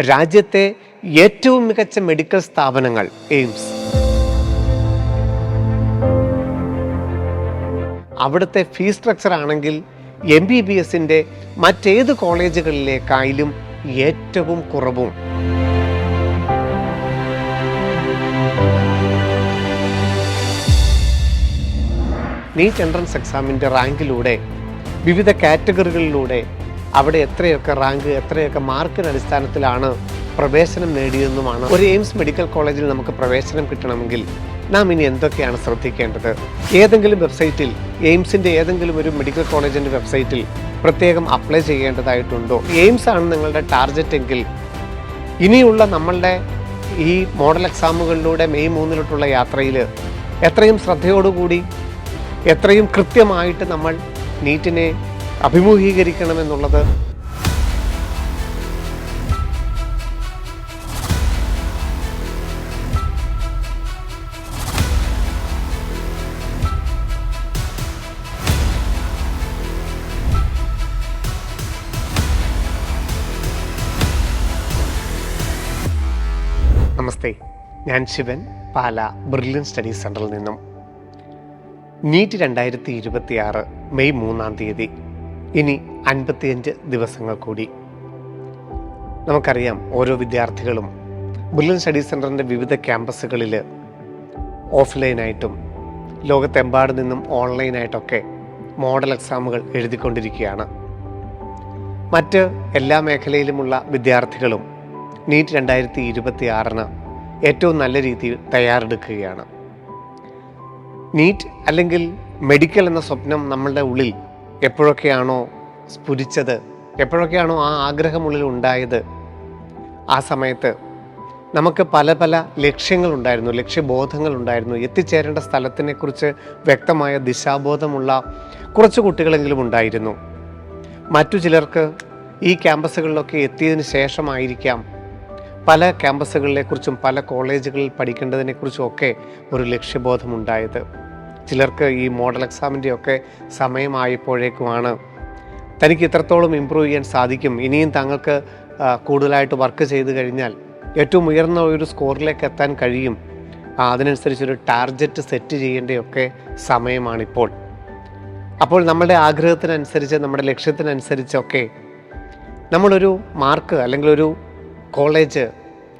രാജ്യത്തെ ഏറ്റവും മികച്ച മെഡിക്കൽ സ്ഥാപനങ്ങൾ എയിംസ്. അവിടുത്തെ ഫീസ് സ്ട്രക്ചർ ആണെങ്കിൽ MBBSന്റെ മറ്റേത് കോളേജുകളിലേക്കായാലും ഏറ്റവും കുറവും. നീറ്റ് എൻട്രൻസ് എക്സാമിൻ്റെ റാങ്കിലൂടെ വിവിധ കാറ്റഗറികളിലൂടെ അവിടെ എത്രയൊക്കെ റാങ്ക് എത്രയൊക്കെ മാർക്കിന് അടിസ്ഥാനത്തിലാണ് പ്രവേശനം നേടിയതെന്നുമാണ്. ഒരു എയിംസ് മെഡിക്കൽ കോളേജിൽ നമുക്ക് പ്രവേശനം കിട്ടണമെങ്കിൽ നാം ഇനി എന്തൊക്കെയാണ് ശ്രദ്ധിക്കേണ്ടത്? ഏതെങ്കിലും വെബ്സൈറ്റിൽ എയിംസിൻ്റെ ഏതെങ്കിലും ഒരു മെഡിക്കൽ കോളേജിൻ്റെ വെബ്സൈറ്റിൽ പ്രത്യേകം അപ്ലൈ ചെയ്യേണ്ടതായിട്ടുണ്ടോ? എയിംസ് ആണ് നിങ്ങളുടെ ടാർഗറ്റ് എങ്കിൽ ഇനിയുള്ള നമ്മളുടെ ഈ മോഡൽ എക്സാമുകളിലൂടെ മെയ് 3 യാത്രയിൽ എത്രയും ശ്രദ്ധയോടുകൂടി എത്രയും കൃത്യമായിട്ട് നമ്മൾ നീറ്റിനെ അഭിമുഖീകരിക്കണമെന്നുള്ളത് നമസ്തേ, ഞാൻ ശിവൻ, പാല ബ്രില്യൻ സ്റ്റഡീസ് സെൻ്ററിൽ നിന്നും. നീറ്റ് 2026 മെയ് 3 ഇനി 55 ദിവസങ്ങൾ കൂടി. നമുക്കറിയാം, ഓരോ വിദ്യാർത്ഥികളും ബ്രില്യൻ സ്റ്റഡീസ് സെൻ്ററിൻ്റെ വിവിധ ക്യാമ്പസുകളിൽ ഓഫ്ലൈനായിട്ടും ലോകത്തെമ്പാട് നിന്നും ഓൺലൈനായിട്ടൊക്കെ മോഡൽ എക്സാമുകൾ എഴുതിക്കൊണ്ടിരിക്കുകയാണ്. മറ്റ് എല്ലാ മേഖലയിലുമുള്ള വിദ്യാർത്ഥികളും നീറ്റ് 2026 ഏറ്റവും നല്ല രീതിയിൽ തയ്യാറെടുക്കുകയാണ്. നീറ്റ് അല്ലെങ്കിൽ മെഡിക്കൽ എന്ന സ്വപ്നം നമ്മളുടെ ഉള്ളിൽ എപ്പോഴൊക്കെയാണോ സ്ഫുരിച്ചത്, എപ്പോഴൊക്കെയാണോ ആ ആഗ്രഹമുള്ളിൽ ഉണ്ടായത്, ആ സമയത്ത് നമുക്ക് പല പല ലക്ഷ്യങ്ങളുണ്ടായിരുന്നു, ലക്ഷ്യബോധങ്ങളുണ്ടായിരുന്നു. എത്തിച്ചേരേണ്ട സ്ഥലത്തിനെക്കുറിച്ച് വ്യക്തമായ ദിശാബോധമുള്ള കുറച്ച് കുട്ടികളെങ്കിലും ഉണ്ടായിരുന്നു. മറ്റു ചിലർക്ക് ഈ ക്യാമ്പസുകളിലൊക്കെ എത്തിയതിന് ശേഷമായിരിക്കാം പല ക്യാമ്പസുകളെക്കുറിച്ചും പല കോളേജുകളിൽ പഠിക്കേണ്ടതിനെക്കുറിച്ചും ഒക്കെ ഒരു ലക്ഷ്യബോധമുണ്ടായത്. ചിലർക്ക് ഈ മോഡൽ എക്സാമിൻ്റെയൊക്കെ സമയമായപ്പോഴേക്കുമാണ് തനിക്ക് ഇത്രത്തോളം ഇമ്പ്രൂവ് ചെയ്യാൻ സാധിക്കും, ഇനിയും താങ്കൾക്ക് കൂടുതലായിട്ട് വർക്ക് ചെയ്ത് കഴിഞ്ഞാൽ ഏറ്റവും ഉയർന്ന ഒരു സ്കോറിലേക്ക് എത്താൻ കഴിയും, അതിനനുസരിച്ചൊരു ടാർഗറ്റ് സെറ്റ് ചെയ്യേണ്ടയൊക്കെ സമയമാണിപ്പോൾ. അപ്പോൾ നമ്മുടെ ആഗ്രഹത്തിനനുസരിച്ച് നമ്മുടെ ലക്ഷ്യത്തിനനുസരിച്ചൊക്കെ നമ്മളൊരു മാർക്ക് അല്ലെങ്കിൽ ഒരു കോളേജ്,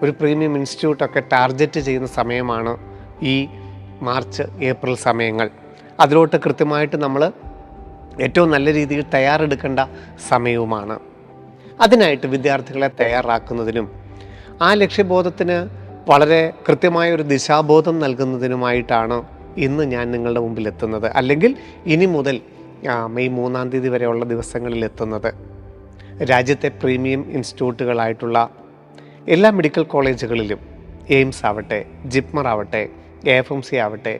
ഒരു പ്രീമിയം ഇൻസ്റ്റിറ്റ്യൂട്ടൊക്കെ ടാർഗറ്റ് ചെയ്യുന്ന സമയമാണ് ഈ മാർച്ച് ഏപ്രിൽ സമയങ്ങൾ. അതിലോട്ട് കൃത്യമായിട്ട് നമ്മൾ ഏറ്റവും നല്ല രീതിയിൽ തയ്യാറെടുക്കേണ്ട സമയവുമാണ്. അതിനായിട്ട് വിദ്യാർത്ഥികളെ തയ്യാറാക്കുന്നതിനും ആ ലക്ഷ്യബോധത്തിന് വളരെ കൃത്യമായ ഒരു ദിശാബോധം നൽകുന്നതിനുമായിട്ടാണ് ഇന്ന് ഞാൻ നിങ്ങളുടെ മുമ്പിൽ എത്തുന്നത്, അല്ലെങ്കിൽ ഇനി മുതൽ മെയ് 3 വരെയുള്ള ദിവസങ്ങളിൽ എത്തുന്നത്. രാജ്യത്തെ പ്രീമിയം ഇൻസ്റ്റിറ്റ്യൂട്ടുകളായിട്ടുള്ള എല്ലാ മെഡിക്കൽ കോളേജുകളിലും എയിംസ് ആവട്ടെ, ജിപ്മർ ആവട്ടെ, AFMC ആവട്ടെ,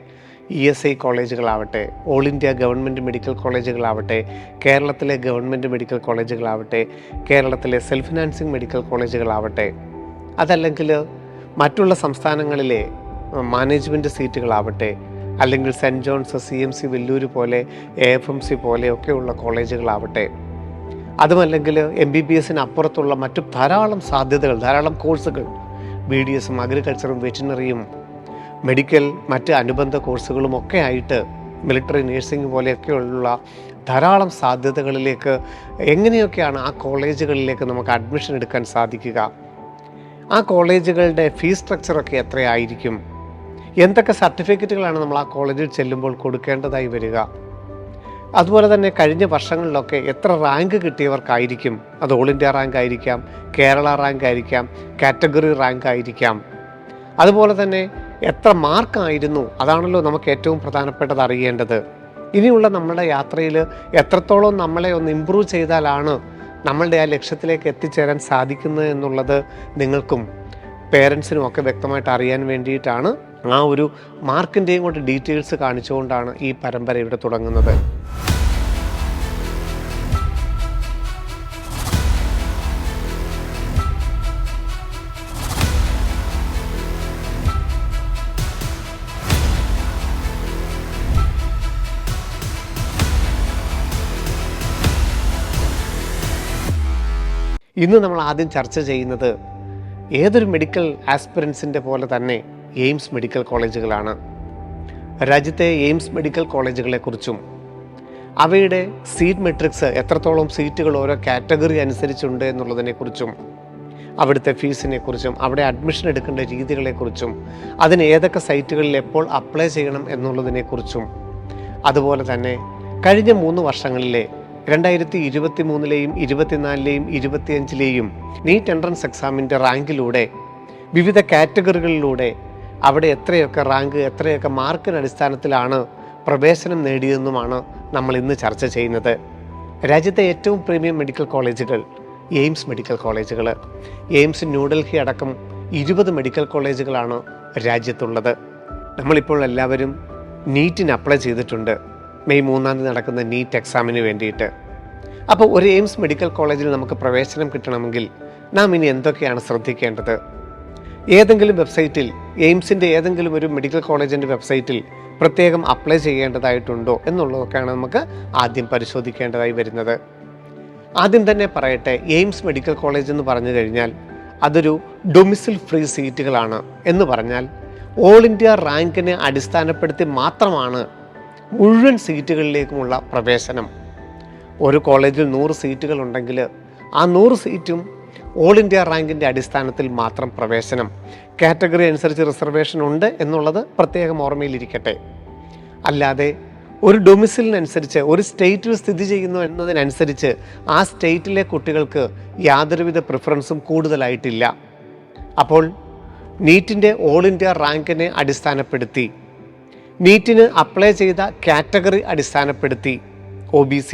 ESI കോളേജുകളാവട്ടെ, ഓൾ ഇന്ത്യ ഗവൺമെൻറ് മെഡിക്കൽ കോളേജുകളാവട്ടെ, കേരളത്തിലെ ഗവൺമെൻറ് മെഡിക്കൽ കോളേജുകളാവട്ടെ, കേരളത്തിലെ സെൽഫ് ഫിനാൻസിങ് മെഡിക്കൽ കോളേജുകളാവട്ടെ, അതല്ലെങ്കിൽ മറ്റുള്ള സംസ്ഥാനങ്ങളിലെ മാനേജ്മെൻറ്റ് സീറ്റുകളാവട്ടെ, അല്ലെങ്കിൽ സെൻറ്റ് ജോൺസ്, CMC വെല്ലൂർ പോലെ, AFMC പോലെയൊക്കെയുള്ള കോളേജുകളാവട്ടെ, അതുമല്ലെങ്കിൽ MBBSന് അപ്പുറത്തുള്ള മറ്റു ധാരാളം സാധ്യതകൾ, ധാരാളം കോഴ്സുകൾ, BDSും അഗ്രികൾച്ചറും വെറ്റിനറിയും മെഡിക്കൽ മറ്റ് അനുബന്ധ കോഴ്സുകളും ഒക്കെ ആയിട്ട് മിലിറ്ററി നേഴ്സിംഗ് പോലെയൊക്കെയുള്ള ധാരാളം സാധ്യതകളിലേക്ക് എങ്ങനെയൊക്കെയാണ് ആ കോളേജുകളിലേക്ക് നമുക്ക് അഡ്മിഷൻ എടുക്കാൻ സാധിക്കുക? ആ കോളേജുകളുടെ ഫീസ് സ്ട്രക്ചറൊക്കെ എത്രയായിരിക്കും? എന്തൊക്കെ സർട്ടിഫിക്കറ്റുകളാണ് നമ്മൾ ആ കോളേജിൽ ചെല്ലുമ്പോൾ കൊടുക്കേണ്ടതായി വരിക? അതുപോലെ തന്നെ കഴിഞ്ഞ വർഷങ്ങളിലൊക്കെ എത്ര റാങ്ക് കിട്ടിയവർക്കായിരിക്കും? അത് ഓൾ ഇന്ത്യ റാങ്ക് ആയിരിക്കാം, കേരള റാങ്ക് ആയിരിക്കാം, കാറ്റഗറി റാങ്ക് ആയിരിക്കാം. അതുപോലെ തന്നെ എത്ര മാർക്കായിരുന്നു? അതാണല്ലോ നമുക്ക് ഏറ്റവും പ്രധാനപ്പെട്ടത് അറിയേണ്ടത്. ഇനിയുള്ള നമ്മുടെ യാത്രയിൽ എത്രത്തോളം നമ്മളെ ഒന്ന് ഇമ്പ്രൂവ് ചെയ്താലാണ് നമ്മളുടെ ആ ലക്ഷ്യത്തിലേക്ക് എത്തിച്ചേരാൻ സാധിക്കുന്നത് എന്നുള്ളത് നിങ്ങൾക്കും പേരൻസിനും ഒക്കെ വ്യക്തമായിട്ട് അറിയാൻ വേണ്ടിയിട്ടാണ് ആ ഒരു മാർക്കിൻ്റെയും കൊണ്ട് ഡീറ്റെയിൽസ് കാണിച്ചുകൊണ്ടാണ് ഈ പരമ്പര ഇവിടെ തുടങ്ങുന്നത്. ഇന്ന് നമ്മൾ ആദ്യം ചർച്ച ചെയ്യുന്നത് ഏതൊരു മെഡിക്കൽ ആസ്പിറൻസിൻ്റെ പോലെ തന്നെ എയിംസ് മെഡിക്കൽ കോളേജുകളാണ്. രാജ്യത്തെ എയിംസ് മെഡിക്കൽ കോളേജുകളെക്കുറിച്ചും അവയുടെ സീറ്റ് മെട്രിക്സ്, എത്രത്തോളം സീറ്റുകൾ ഓരോ കാറ്റഗറി അനുസരിച്ചുണ്ട് എന്നുള്ളതിനെക്കുറിച്ചും, അവിടുത്തെ ഫീസിനെക്കുറിച്ചും, അവിടെ അഡ്മിഷൻ എടുക്കേണ്ട രീതികളെക്കുറിച്ചും, അതിന് ഏതൊക്കെ സൈറ്റുകളിൽ എപ്പോൾ അപ്ലൈ ചെയ്യണം എന്നുള്ളതിനെക്കുറിച്ചും, അതുപോലെ തന്നെ കഴിഞ്ഞ 3 വർഷങ്ങളിലെ 2023-ലെയും 2024-ലെയും 2025-ലെയും നീറ്റ് എൻട്രൻസ് എക്സാമിൻ്റെ റാങ്കിലൂടെ വിവിധ കാറ്റഗറികളിലൂടെ അവിടെ എത്രയൊക്കെ റാങ്ക്, എത്രയൊക്കെ മാർക്കിന് അടിസ്ഥാനത്തിലാണ് പ്രവേശനം നേടിയതെന്നുമാണ് നമ്മൾ ഇന്ന് ചർച്ച ചെയ്യുന്നത്. രാജ്യത്തെ ഏറ്റവും പ്രീമിയം മെഡിക്കൽ കോളേജുകൾ എയിംസ് മെഡിക്കൽ കോളേജുകൾ. എയിംസ് ന്യൂഡൽഹി അടക്കം 20 മെഡിക്കൽ കോളേജുകളാണ് രാജ്യത്തുള്ളത്. നമ്മളിപ്പോൾ എല്ലാവരും നീറ്റിന് അപ്ലൈ ചെയ്തിട്ടുണ്ട്, മെയ് 3 നടക്കുന്ന നീറ്റ് എക്സാമിന് വേണ്ടിയിട്ട്. അപ്പോൾ ഒരു എയിംസ് മെഡിക്കൽ കോളേജിൽ നമുക്ക് പ്രവേശനം കിട്ടണമെങ്കിൽ നാം ഇനി എന്തൊക്കെയാണ് ശ്രദ്ധിക്കേണ്ടത്? ഏതെങ്കിലും വെബ്സൈറ്റിൽ, എയിംസിൻ്റെ ഏതെങ്കിലും ഒരു മെഡിക്കൽ കോളേജിൻ്റെ വെബ്സൈറ്റിൽ പ്രത്യേകം അപ്ലൈ ചെയ്യേണ്ടതായിട്ടുണ്ടോ എന്നുള്ളതൊക്കെയാണ് നമുക്ക് ആദ്യം പരിശോധിക്കേണ്ടതായി വരുന്നത്. ആദ്യം തന്നെ പറയട്ടെ, എയിംസ് മെഡിക്കൽ കോളേജ് എന്ന് പറഞ്ഞു കഴിഞ്ഞാൽ അതൊരു ഡൊമിസിൽ ഫ്രീ സീറ്റുകളാണ്. എന്ന് പറഞ്ഞാൽ ഓൾ ഇന്ത്യ റാങ്കിനെ അടിസ്ഥാനപ്പെടുത്തി മാത്രമാണ് മുഴുവൻ സീറ്റുകളിലേക്കുമുള്ള പ്രവേശനം. ഒരു കോളേജിൽ 100 സീറ്റുകൾ ഉണ്ടെങ്കിൽ ആ 100 സീറ്റും ഓൾ ഇന്ത്യ റാങ്കിൻ്റെ അടിസ്ഥാനത്തിൽ മാത്രം പ്രവേശനം. കാറ്റഗറി അനുസരിച്ച് റിസർവേഷൻ ഉണ്ട് എന്നുള്ളത് പ്രത്യേകം ഓർമ്മയിലിരിക്കട്ടെ. അല്ലാതെ ഒരു ഡൊമിസിലിനനുസരിച്ച്, ഒരു സ്റ്റേറ്റിൽ സ്ഥിതി ചെയ്യുന്നു എന്നതിനനുസരിച്ച് ആ സ്റ്റേറ്റിലെ കുട്ടികൾക്ക് യാതൊരുവിധ പ്രിഫറൻസും കൂടുതലായിട്ടില്ല. അപ്പോൾ നീറ്റിൻ്റെ ഓൾ ഇന്ത്യ റാങ്കിനെ അടിസ്ഥാനപ്പെടുത്തി, നീറ്റിന് അപ്ലൈ ചെയ്ത കാറ്റഗറി അടിസ്ഥാനപ്പെടുത്തി OBC,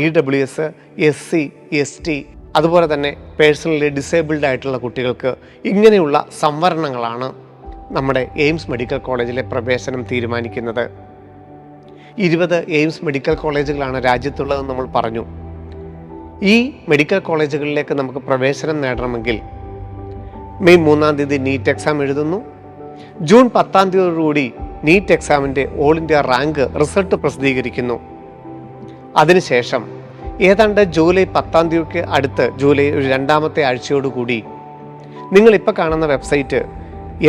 EWS, SC, ST, അതുപോലെ തന്നെ പേഴ്സണലി ഡിസേബിൾഡ് ആയിട്ടുള്ള കുട്ടികൾക്ക് ഇങ്ങനെയുള്ള സംവരണങ്ങളാണ് നമ്മുടെ എയിംസ് മെഡിക്കൽ കോളേജിലെ പ്രവേശനം തീരുമാനിക്കുന്നത്. 20 എയിംസ് മെഡിക്കൽ കോളേജുകളാണ് രാജ്യത്തുള്ളതെന്ന് നമ്മൾ പറഞ്ഞു. ഈ മെഡിക്കൽ കോളേജുകളിലേക്ക് നമുക്ക് പ്രവേശനം നേടണമെങ്കിൽ മെയ് 3 നീറ്റ് എക്സാം എഴുതുന്നു. ജൂൺ 10 നീറ്റ് എക്സാമിൻ്റെ ഓൾ ഇന്ത്യ റാങ്ക് റിസൾട്ട് പ്രസിദ്ധീകരിക്കുന്നു. അതിനുശേഷം ഏതാണ്ട് ജൂലൈ 10 അടുത്ത്, ജൂലൈ ഒരു 2ാമത്തെ ആഴ്ചയോടുകൂടി നിങ്ങളിപ്പോൾ കാണുന്ന വെബ്സൈറ്റ്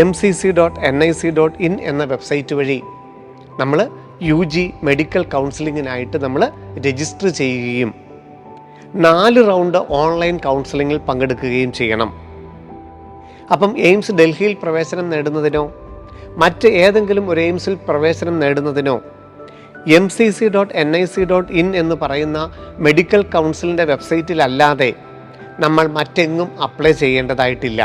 mcc.nic.in എന്ന വെബ്സൈറ്റ് വഴി നമ്മൾ UG മെഡിക്കൽ കൗൺസിലിങ്ങിനായിട്ട് നമ്മൾ രജിസ്റ്റർ ചെയ്യുകയും 4 റൗണ്ട് ഓൺലൈൻ കൗൺസിലിങ്ങിൽ പങ്കെടുക്കുകയും ചെയ്യണം. അപ്പം എയിംസ് ഡൽഹിയിൽ പ്രവേശനം നേടുന്നതിനോ മറ്റ് ഏതെങ്കിലും ഒരു എയിംസിൽ പ്രവേശനം നേടുന്നതിനോ mcc.nic.in എന്ന് പറയുന്ന മെഡിക്കൽ കൗൺസിലിൻ്റെ വെബ്സൈറ്റിലല്ലാതെ നമ്മൾ മറ്റെങ്ങും അപ്ലൈ ചെയ്യേണ്ടതായിട്ടില്ല.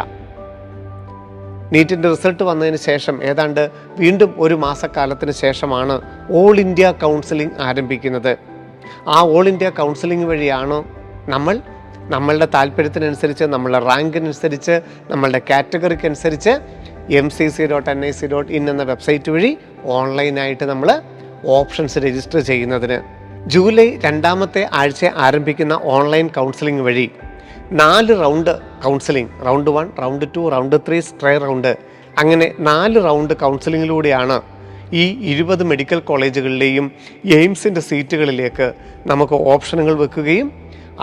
നീറ്റിൻ്റെ റിസൾട്ട് വന്നതിന് ശേഷം ഏതാണ്ട് വീണ്ടും ഒരു മാസക്കാലത്തിന് ശേഷമാണ് ഓൾ ഇന്ത്യ കൗൺസിലിംഗ് ആരംഭിക്കുന്നത്. ആ ഓൾ ഇന്ത്യ കൗൺസിലിംഗ് വഴിയാണ് നമ്മൾ നമ്മളുടെ താല്പര്യത്തിനനുസരിച്ച്, നമ്മളുടെ റാങ്കിനനുസരിച്ച്, നമ്മളുടെ കാറ്റഗറിക്ക് അനുസരിച്ച് mcc.nic.in എന്ന വെബ്സൈറ്റ് വഴി ഓൺലൈനായിട്ട് നമ്മൾ ഓപ്ഷൻസ് രജിസ്റ്റർ ചെയ്യുന്നതിന്. ജൂലൈ 2ാമത്തെ ആഴ്ച ആരംഭിക്കുന്ന ഓൺലൈൻ കൗൺസിലിംഗ് വഴി 4 round counselling, round 1, round 2, round 3, stray round, അങ്ങനെ 4 റൗണ്ട് കൗൺസിലിങ്ങിലൂടെയാണ് ഈ 20 മെഡിക്കൽ കോളേജുകളിലെയും എയിംസിൻ്റെ സീറ്റുകളിലേക്ക് നമുക്ക് ഓപ്ഷനുകൾ വെക്കുകയും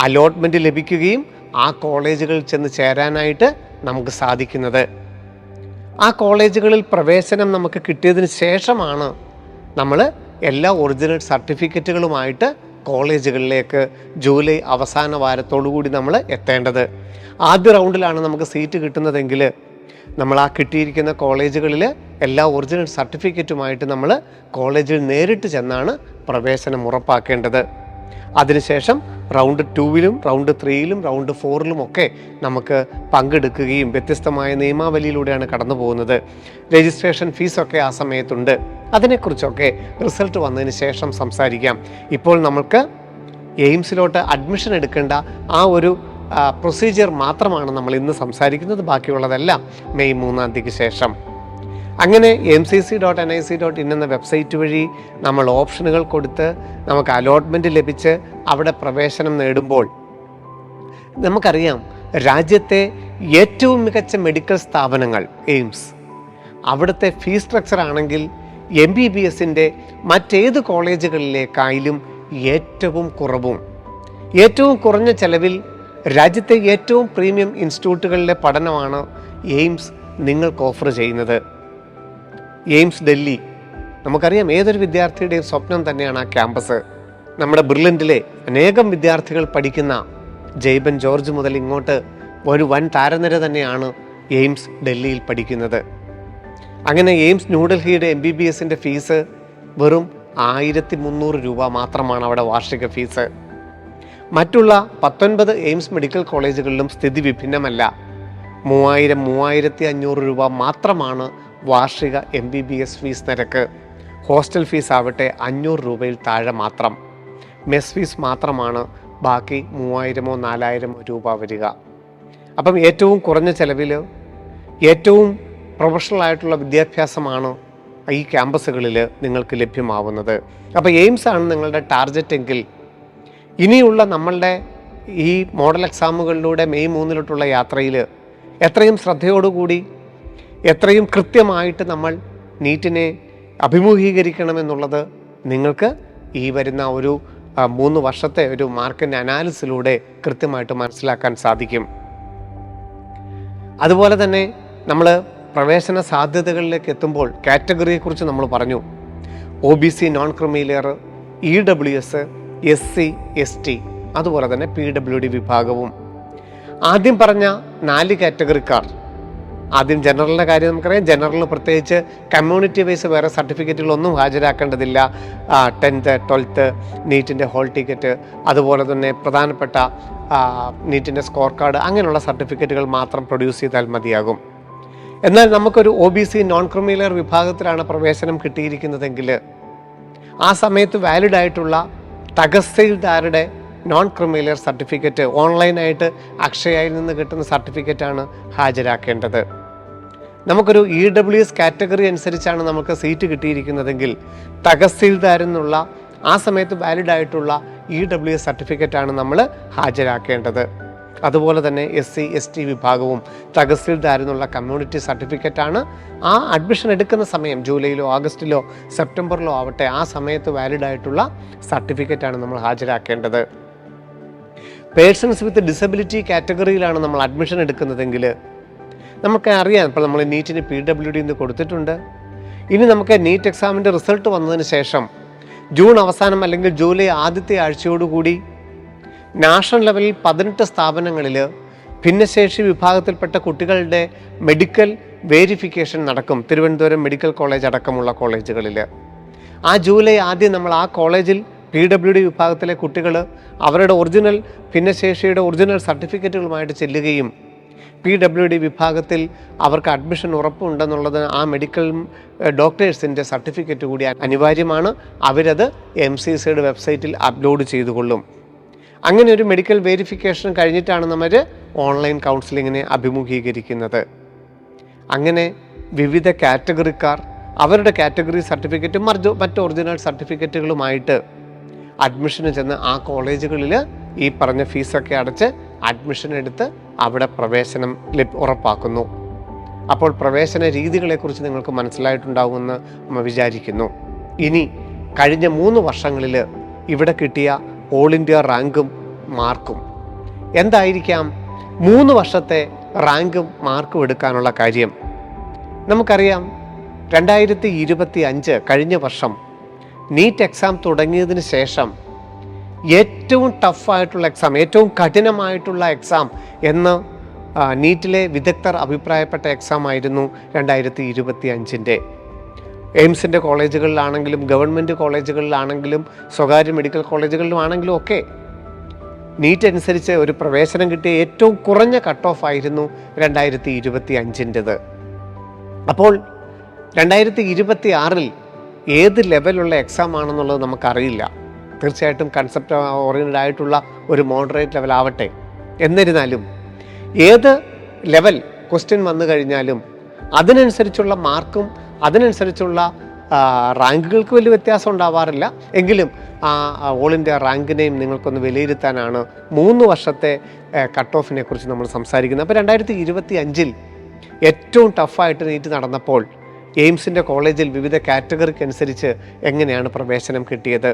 അലോട്ട്മെൻറ്റ് ലഭിക്കുകയും ആ കോളേജുകളിൽ ചെന്ന് ചേരാനായിട്ട് നമുക്ക് സാധിക്കുന്നത്. ആ കോളേജുകളിൽ പ്രവേശനം നമുക്ക് കിട്ടിയതിന് ശേഷമാണ് നമ്മൾ എല്ലാ ഒറിജിനൽ സർട്ടിഫിക്കറ്റുകളുമായിട്ട് കോളേജുകളിലേക്ക് ജൂലൈ അവസാന വാരത്തോടുകൂടി നമ്മൾ എത്തേണ്ടത്. ആദ്യ റൗണ്ടിലാണ് നമുക്ക് സീറ്റ് കിട്ടുന്നതെങ്കിൽ നമ്മൾ ആ കിട്ടിയിരിക്കുന്ന കോളേജുകളിൽ എല്ലാ ഒറിജിനൽ സർട്ടിഫിക്കറ്റുമായിട്ട് നമ്മൾ കോളേജിൽ നേരിട്ട് ചെന്നാണ് പ്രവേശനം ഉറപ്പാക്കേണ്ടത്. അതിനുശേഷം റൗണ്ട് 2-ലും റൗണ്ട് 3-ലും റൗണ്ട് 4-ലും ഒക്കെ നമുക്ക് പങ്കെടുക്കുകയും വ്യത്യസ്തമായ നിയമാവലിയിലൂടെയാണ് കടന്നു പോകുന്നത്. രജിസ്ട്രേഷൻ ഫീസൊക്കെ ആ സമയത്തുണ്ട്. അതിനെക്കുറിച്ചൊക്കെ റിസൾട്ട് വന്നതിന് ശേഷം സംസാരിക്കാം. ഇപ്പോൾ നമുക്ക് എയിംസിലോട്ട് അഡ്മിഷൻ എടുക്കേണ്ട ആ ഒരു പ്രൊസീജിയർ മാത്രമാണ് നമ്മൾ ഇന്ന് സംസാരിക്കുന്നത്. ബാക്കിയുള്ളതെല്ലാം മെയ് 3 ശേഷം. അങ്ങനെ mcc.nic.in എന്ന വെബ്സൈറ്റ് വഴി നമ്മൾ ഓപ്ഷനുകൾ കൊടുത്ത് നമുക്ക് അലോട്ട്മെൻറ്റ് ലഭിച്ച് അവിടെ പ്രവേശനം നേടുമ്പോൾ നമുക്കറിയാം, രാജ്യത്തെ ഏറ്റവും മികച്ച മെഡിക്കൽ സ്ഥാപനങ്ങൾ എയിംസ്, അവിടുത്തെ ഫീസ് സ്ട്രക്ചർ ആണെങ്കിൽ MBBSൻ്റെ മറ്റേത് കോളേജുകളിലേക്കായാലും ഏറ്റവും കുറഞ്ഞ ചെലവിൽ രാജ്യത്തെ ഏറ്റവും പ്രീമിയം ഇൻസ്റ്റിറ്റ്യൂട്ടുകളിലെ പഠനമാണ് എയിംസ് നിങ്ങൾക്ക് ഓഫർ ചെയ്യുന്നത്. എയിംസ് ഡൽഹി, നമുക്കറിയാം ഏതൊരു വിദ്യാർത്ഥിയുടെയും സ്വപ്നം തന്നെയാണ് ആ ക്യാമ്പസ്. നമ്മുടെ ബ്രില്യൻറ്റിലെ അനേകം വിദ്യാർത്ഥികൾ പഠിക്കുന്ന ജയ്ബൻ ജോർജ് മുതൽ ഇങ്ങോട്ട് ഒരു വൻ താരനിര തന്നെയാണ് എയിംസ് ഡൽഹിയിൽ പഠിക്കുന്നത്. അങ്ങനെ എയിംസ് ന്യൂഡൽഹിയുടെ MBBSൻ്റെ ഫീസ് വെറും 1300 രൂപ മാത്രമാണ് അവിടെ വാർഷിക ഫീസ്. മറ്റുള്ള 19 എയിംസ് മെഡിക്കൽ കോളേജുകളിലും സ്ഥിതി വിഭിന്നമല്ല. 3500 രൂപ മാത്രമാണ് വാർഷിക MBBS ഫീസ് നിരക്ക്. ഹോസ്റ്റൽ ഫീസ് ആവട്ടെ 500 രൂപയിൽ താഴെ മാത്രം. മെസ് ഫീസ് മാത്രമാണ് ബാക്കി 3000-4000 രൂപ വരിക. അപ്പം ഏറ്റവും കുറഞ്ഞ ചെലവിൽ ഏറ്റവും പ്രൊഫഷണൽ ആയിട്ടുള്ള വിദ്യാഭ്യാസമാണ് ഈ ക്യാമ്പസുകളിൽ നിങ്ങൾക്ക് ലഭ്യമാവുന്നത്. അപ്പോൾ എയിംസ് ആണ് നിങ്ങളുടെ ടാർഗറ്റ് എങ്കിൽ ഇനിയുള്ള നമ്മളുടെ ഈ മോഡൽ എക്സാമുകളിലൂടെ മെയ് 3 യാത്രയിൽ എത്രയും ശ്രദ്ധയോടുകൂടി എത്രയും കൃത്യമായിട്ട് നമ്മൾ നീറ്റിനെ അഭിമുഖീകരിക്കണമെന്നുള്ളത് നിങ്ങൾക്ക് ഈ വരുന്ന ഒരു 3 വർഷത്തെ ഒരു മാർക്കിൻ്റെ അനാലിസിലൂടെ കൃത്യമായിട്ട് മനസ്സിലാക്കാൻ സാധിക്കും. അതുപോലെ തന്നെ നമ്മൾ പ്രവേശന സാധ്യതകളിലേക്ക് എത്തുമ്പോൾ കാറ്റഗറിയെക്കുറിച്ച് നമ്മൾ പറഞ്ഞു. OBC, non creamy layer, EWS, SC, ST, അതുപോലെ തന്നെ PWD വിഭാഗവും. ആദ്യം പറഞ്ഞ 4 കാറ്റഗറിക്കാർ, ആദ്യം ജനറലിൻ്റെ കാര്യം നമുക്കറിയാം. ജനറലിന് പ്രത്യേകിച്ച് കമ്മ്യൂണിറ്റി വൈസ് വേറെ സർട്ടിഫിക്കറ്റുകളൊന്നും ഹാജരാക്കേണ്ടതില്ല. 10th, 12th, നീറ്റിൻ്റെ ഹോൾ ടിക്കറ്റ്, അതുപോലെ തന്നെ പ്രധാനപ്പെട്ട നീറ്റിൻ്റെ സ്കോർ കാർഡ്, അങ്ങനെയുള്ള സർട്ടിഫിക്കറ്റുകൾ മാത്രം പ്രൊഡ്യൂസ് ചെയ്താൽ മതിയാകും. എന്നാൽ നമുക്കൊരു OBC, നോൺ ക്രിമിലെയർ വിഭാഗത്തിലാണ് പ്രവേശനം കിട്ടിയിരിക്കുന്നതെങ്കിൽ ആ സമയത്ത് വാലിഡ് ആയിട്ടുള്ള തഹസീൽദാരുടെ നോൺ ക്രിമിലെയർ സർട്ടിഫിക്കറ്റ് ഓൺലൈനായിട്ട് അക്ഷയയിൽ നിന്ന് കിട്ടുന്ന സർട്ടിഫിക്കറ്റാണ് ഹാജരാക്കേണ്ടത്. നമുക്കൊരു EWS കാറ്റഗറി അനുസരിച്ചാണ് നമുക്ക് സീറ്റ് കിട്ടിയിരിക്കുന്നതെങ്കിൽ തഹസീൽദാരെന്നുള്ള ആ സമയത്ത് വാലിഡ് ആയിട്ടുള്ള EWS സർട്ടിഫിക്കറ്റാണ് നമ്മൾ ഹാജരാക്കേണ്ടത്. അതുപോലെ തന്നെ SC, ST വിഭാഗവും തഹസീൽദാരെന്നുള്ള കമ്മ്യൂണിറ്റി സർട്ടിഫിക്കറ്റാണ് ആ അഡ്മിഷൻ എടുക്കുന്ന സമയം ജൂലൈയിലോ ആഗസ്റ്റിലോ സെപ്റ്റംബറിലോ ആവട്ടെ ആ സമയത്ത് വാലിഡ് ആയിട്ടുള്ള സർട്ടിഫിക്കറ്റാണ് നമ്മൾ ഹാജരാക്കേണ്ടത്. പേഴ്സൺസ് വിത്ത് ഡിസബിലിറ്റി കാറ്റഗറിയിലാണ് നമ്മൾ അഡ്മിഷൻ എടുക്കുന്നതെങ്കിൽ നമുക്ക് അറിയാം, ഇപ്പോൾ നമ്മൾ നീറ്റിന് PWD എന്ന് കൊടുത്തിട്ടുണ്ട്. ഇനി നമുക്ക് നീറ്റ് എക്സാമിൻ്റെ റിസൾട്ട് വന്നതിന് ശേഷം ജൂൺ അവസാനം അല്ലെങ്കിൽ ജൂലൈ ആദ്യത്തെ ആഴ്ചയോടുകൂടി നാഷണൽ ലെവലിൽ 18 സ്ഥാപനങ്ങളിൽ ഭിന്നശേഷി വിഭാഗത്തിൽപ്പെട്ട കുട്ടികളുടെ മെഡിക്കൽ വേരിഫിക്കേഷൻ നടക്കും. തിരുവനന്തപുരം മെഡിക്കൽ കോളേജ് അടക്കമുള്ള കോളേജുകളിൽ ആ ജൂലൈ ആദ്യം നമ്മൾ ആ കോളേജിൽ PWD വിഭാഗത്തിലെ കുട്ടികൾ അവരുടെ ഒറിജിനൽ ഭിന്നശേഷിയുടെ ഒറിജിനൽ സർട്ടിഫിക്കറ്റുകളുമായിട്ട് ചെല്ലുകയും PWD വിഭാഗത്തിൽ അവർക്ക് അഡ്മിഷൻ ഉറപ്പുണ്ടെന്നുള്ളത് ആ മെഡിക്കൽ ഡോക്ടേഴ്സിൻ്റെ സർട്ടിഫിക്കറ്റ് കൂടി അനിവാര്യമാണ്. അവരത് MCCയുടെ വെബ്സൈറ്റിൽ അപ്ലോഡ് ചെയ്തുകൊള്ളും. അങ്ങനെ ഒരു മെഡിക്കൽ വെരിഫിക്കേഷൻ കഴിഞ്ഞിട്ടാണ് നമ്മൾ ഓൺലൈൻ കൗൺസിലിങ്ങിനെ അഭിമുഖീകരിക്കുന്നത്. അങ്ങനെ വിവിധ കാറ്റഗറിക്കാർ അവരുടെ കാറ്റഗറി സർട്ടിഫിക്കറ്റും മറ്റ് ഒറിജിനൽ സർട്ടിഫിക്കറ്റുകളുമായിട്ട് അഡ്മിഷന് ചെന്ന് ആ കോളേജുകളിൽ ഈ പറഞ്ഞ ഫീസൊക്കെ അടച്ച് അഡ്മിഷൻ എടുത്ത് അവിടെ പ്രവേശനം ഉറപ്പാക്കുന്നു. അപ്പോൾ പ്രവേശന രീതികളെക്കുറിച്ച് നിങ്ങൾക്ക് മനസ്സിലായിട്ടുണ്ടാകുമെന്ന് വിചാരിക്കുന്നു. ഇനി കഴിഞ്ഞ 3 വർഷങ്ങളിൽ ഇവിടെ കിട്ടിയ ഓൾ ഇന്ത്യ റാങ്കും മാർക്കും എന്തായിരിക്കാം? 3 വർഷത്തെ റാങ്കും മാർക്കും എടുക്കാനുള്ള കാര്യം നമുക്കറിയാം. 2025 കഴിഞ്ഞ വർഷം നീറ്റ് എക്സാം തുടങ്ങിയതിന് ശേഷം ഏറ്റവും ടഫായിട്ടുള്ള എക്സാം, ഏറ്റവും കഠിനമായിട്ടുള്ള എക്സാം എന്ന് നീറ്റിലെ വിദഗ്ധർ അഭിപ്രായപ്പെട്ട എക്സാം ആയിരുന്നു 2025. എയിംസിൻ്റെ കോളേജുകളിലാണെങ്കിലും ഗവൺമെൻറ് കോളേജുകളിലാണെങ്കിലും സ്വകാര്യ മെഡിക്കൽ കോളേജുകളിലുമാണെങ്കിലും ഒക്കെ നീറ്റ് അനുസരിച്ച് ഒരു പ്രവേശനം കിട്ടിയ ഏറ്റവും കുറഞ്ഞ കട്ട് ഓഫ് ആയിരുന്നു 2025. അപ്പോൾ 2026 ഏത് ലെവലുള്ള എക്സാം ആണെന്നുള്ളത് നമുക്കറിയില്ല. തീർച്ചയായിട്ടും കൺസെപ്റ്റ് ഓറിയൻറ്റഡ് ആയിട്ടുള്ള ഒരു മോഡറേറ്റ് ലെവൽ ആവട്ടെ. എന്നിരുന്നാലും ഏത് ലെവൽ ക്വസ്റ്റ്യൻ വന്നു കഴിഞ്ഞാലും അതിനനുസരിച്ചുള്ള മാർക്കും അതിനനുസരിച്ചുള്ള റാങ്കുകൾക്ക് വലിയ വ്യത്യാസം ഉണ്ടാവാറില്ല. എങ്കിലും ഓൾ ഇന്ത്യ റാങ്കിനെയും നിങ്ങൾക്കൊന്ന് വിലയിരുത്താനാണ് 3 വർഷത്തെ കട്ട് ഓഫിനെ കുറിച്ച് നമ്മൾ സംസാരിക്കുന്നത്. അപ്പോൾ 2025 ഏറ്റവും ടഫായിട്ട് നീറ്റ് നടന്നപ്പോൾ എയിംസിൻ്റെ കോളേജിൽ വിവിധ കാറ്റഗറിക്ക് അനുസരിച്ച് എങ്ങനെയാണ് പ്രവേശനം കിട്ടിയത്?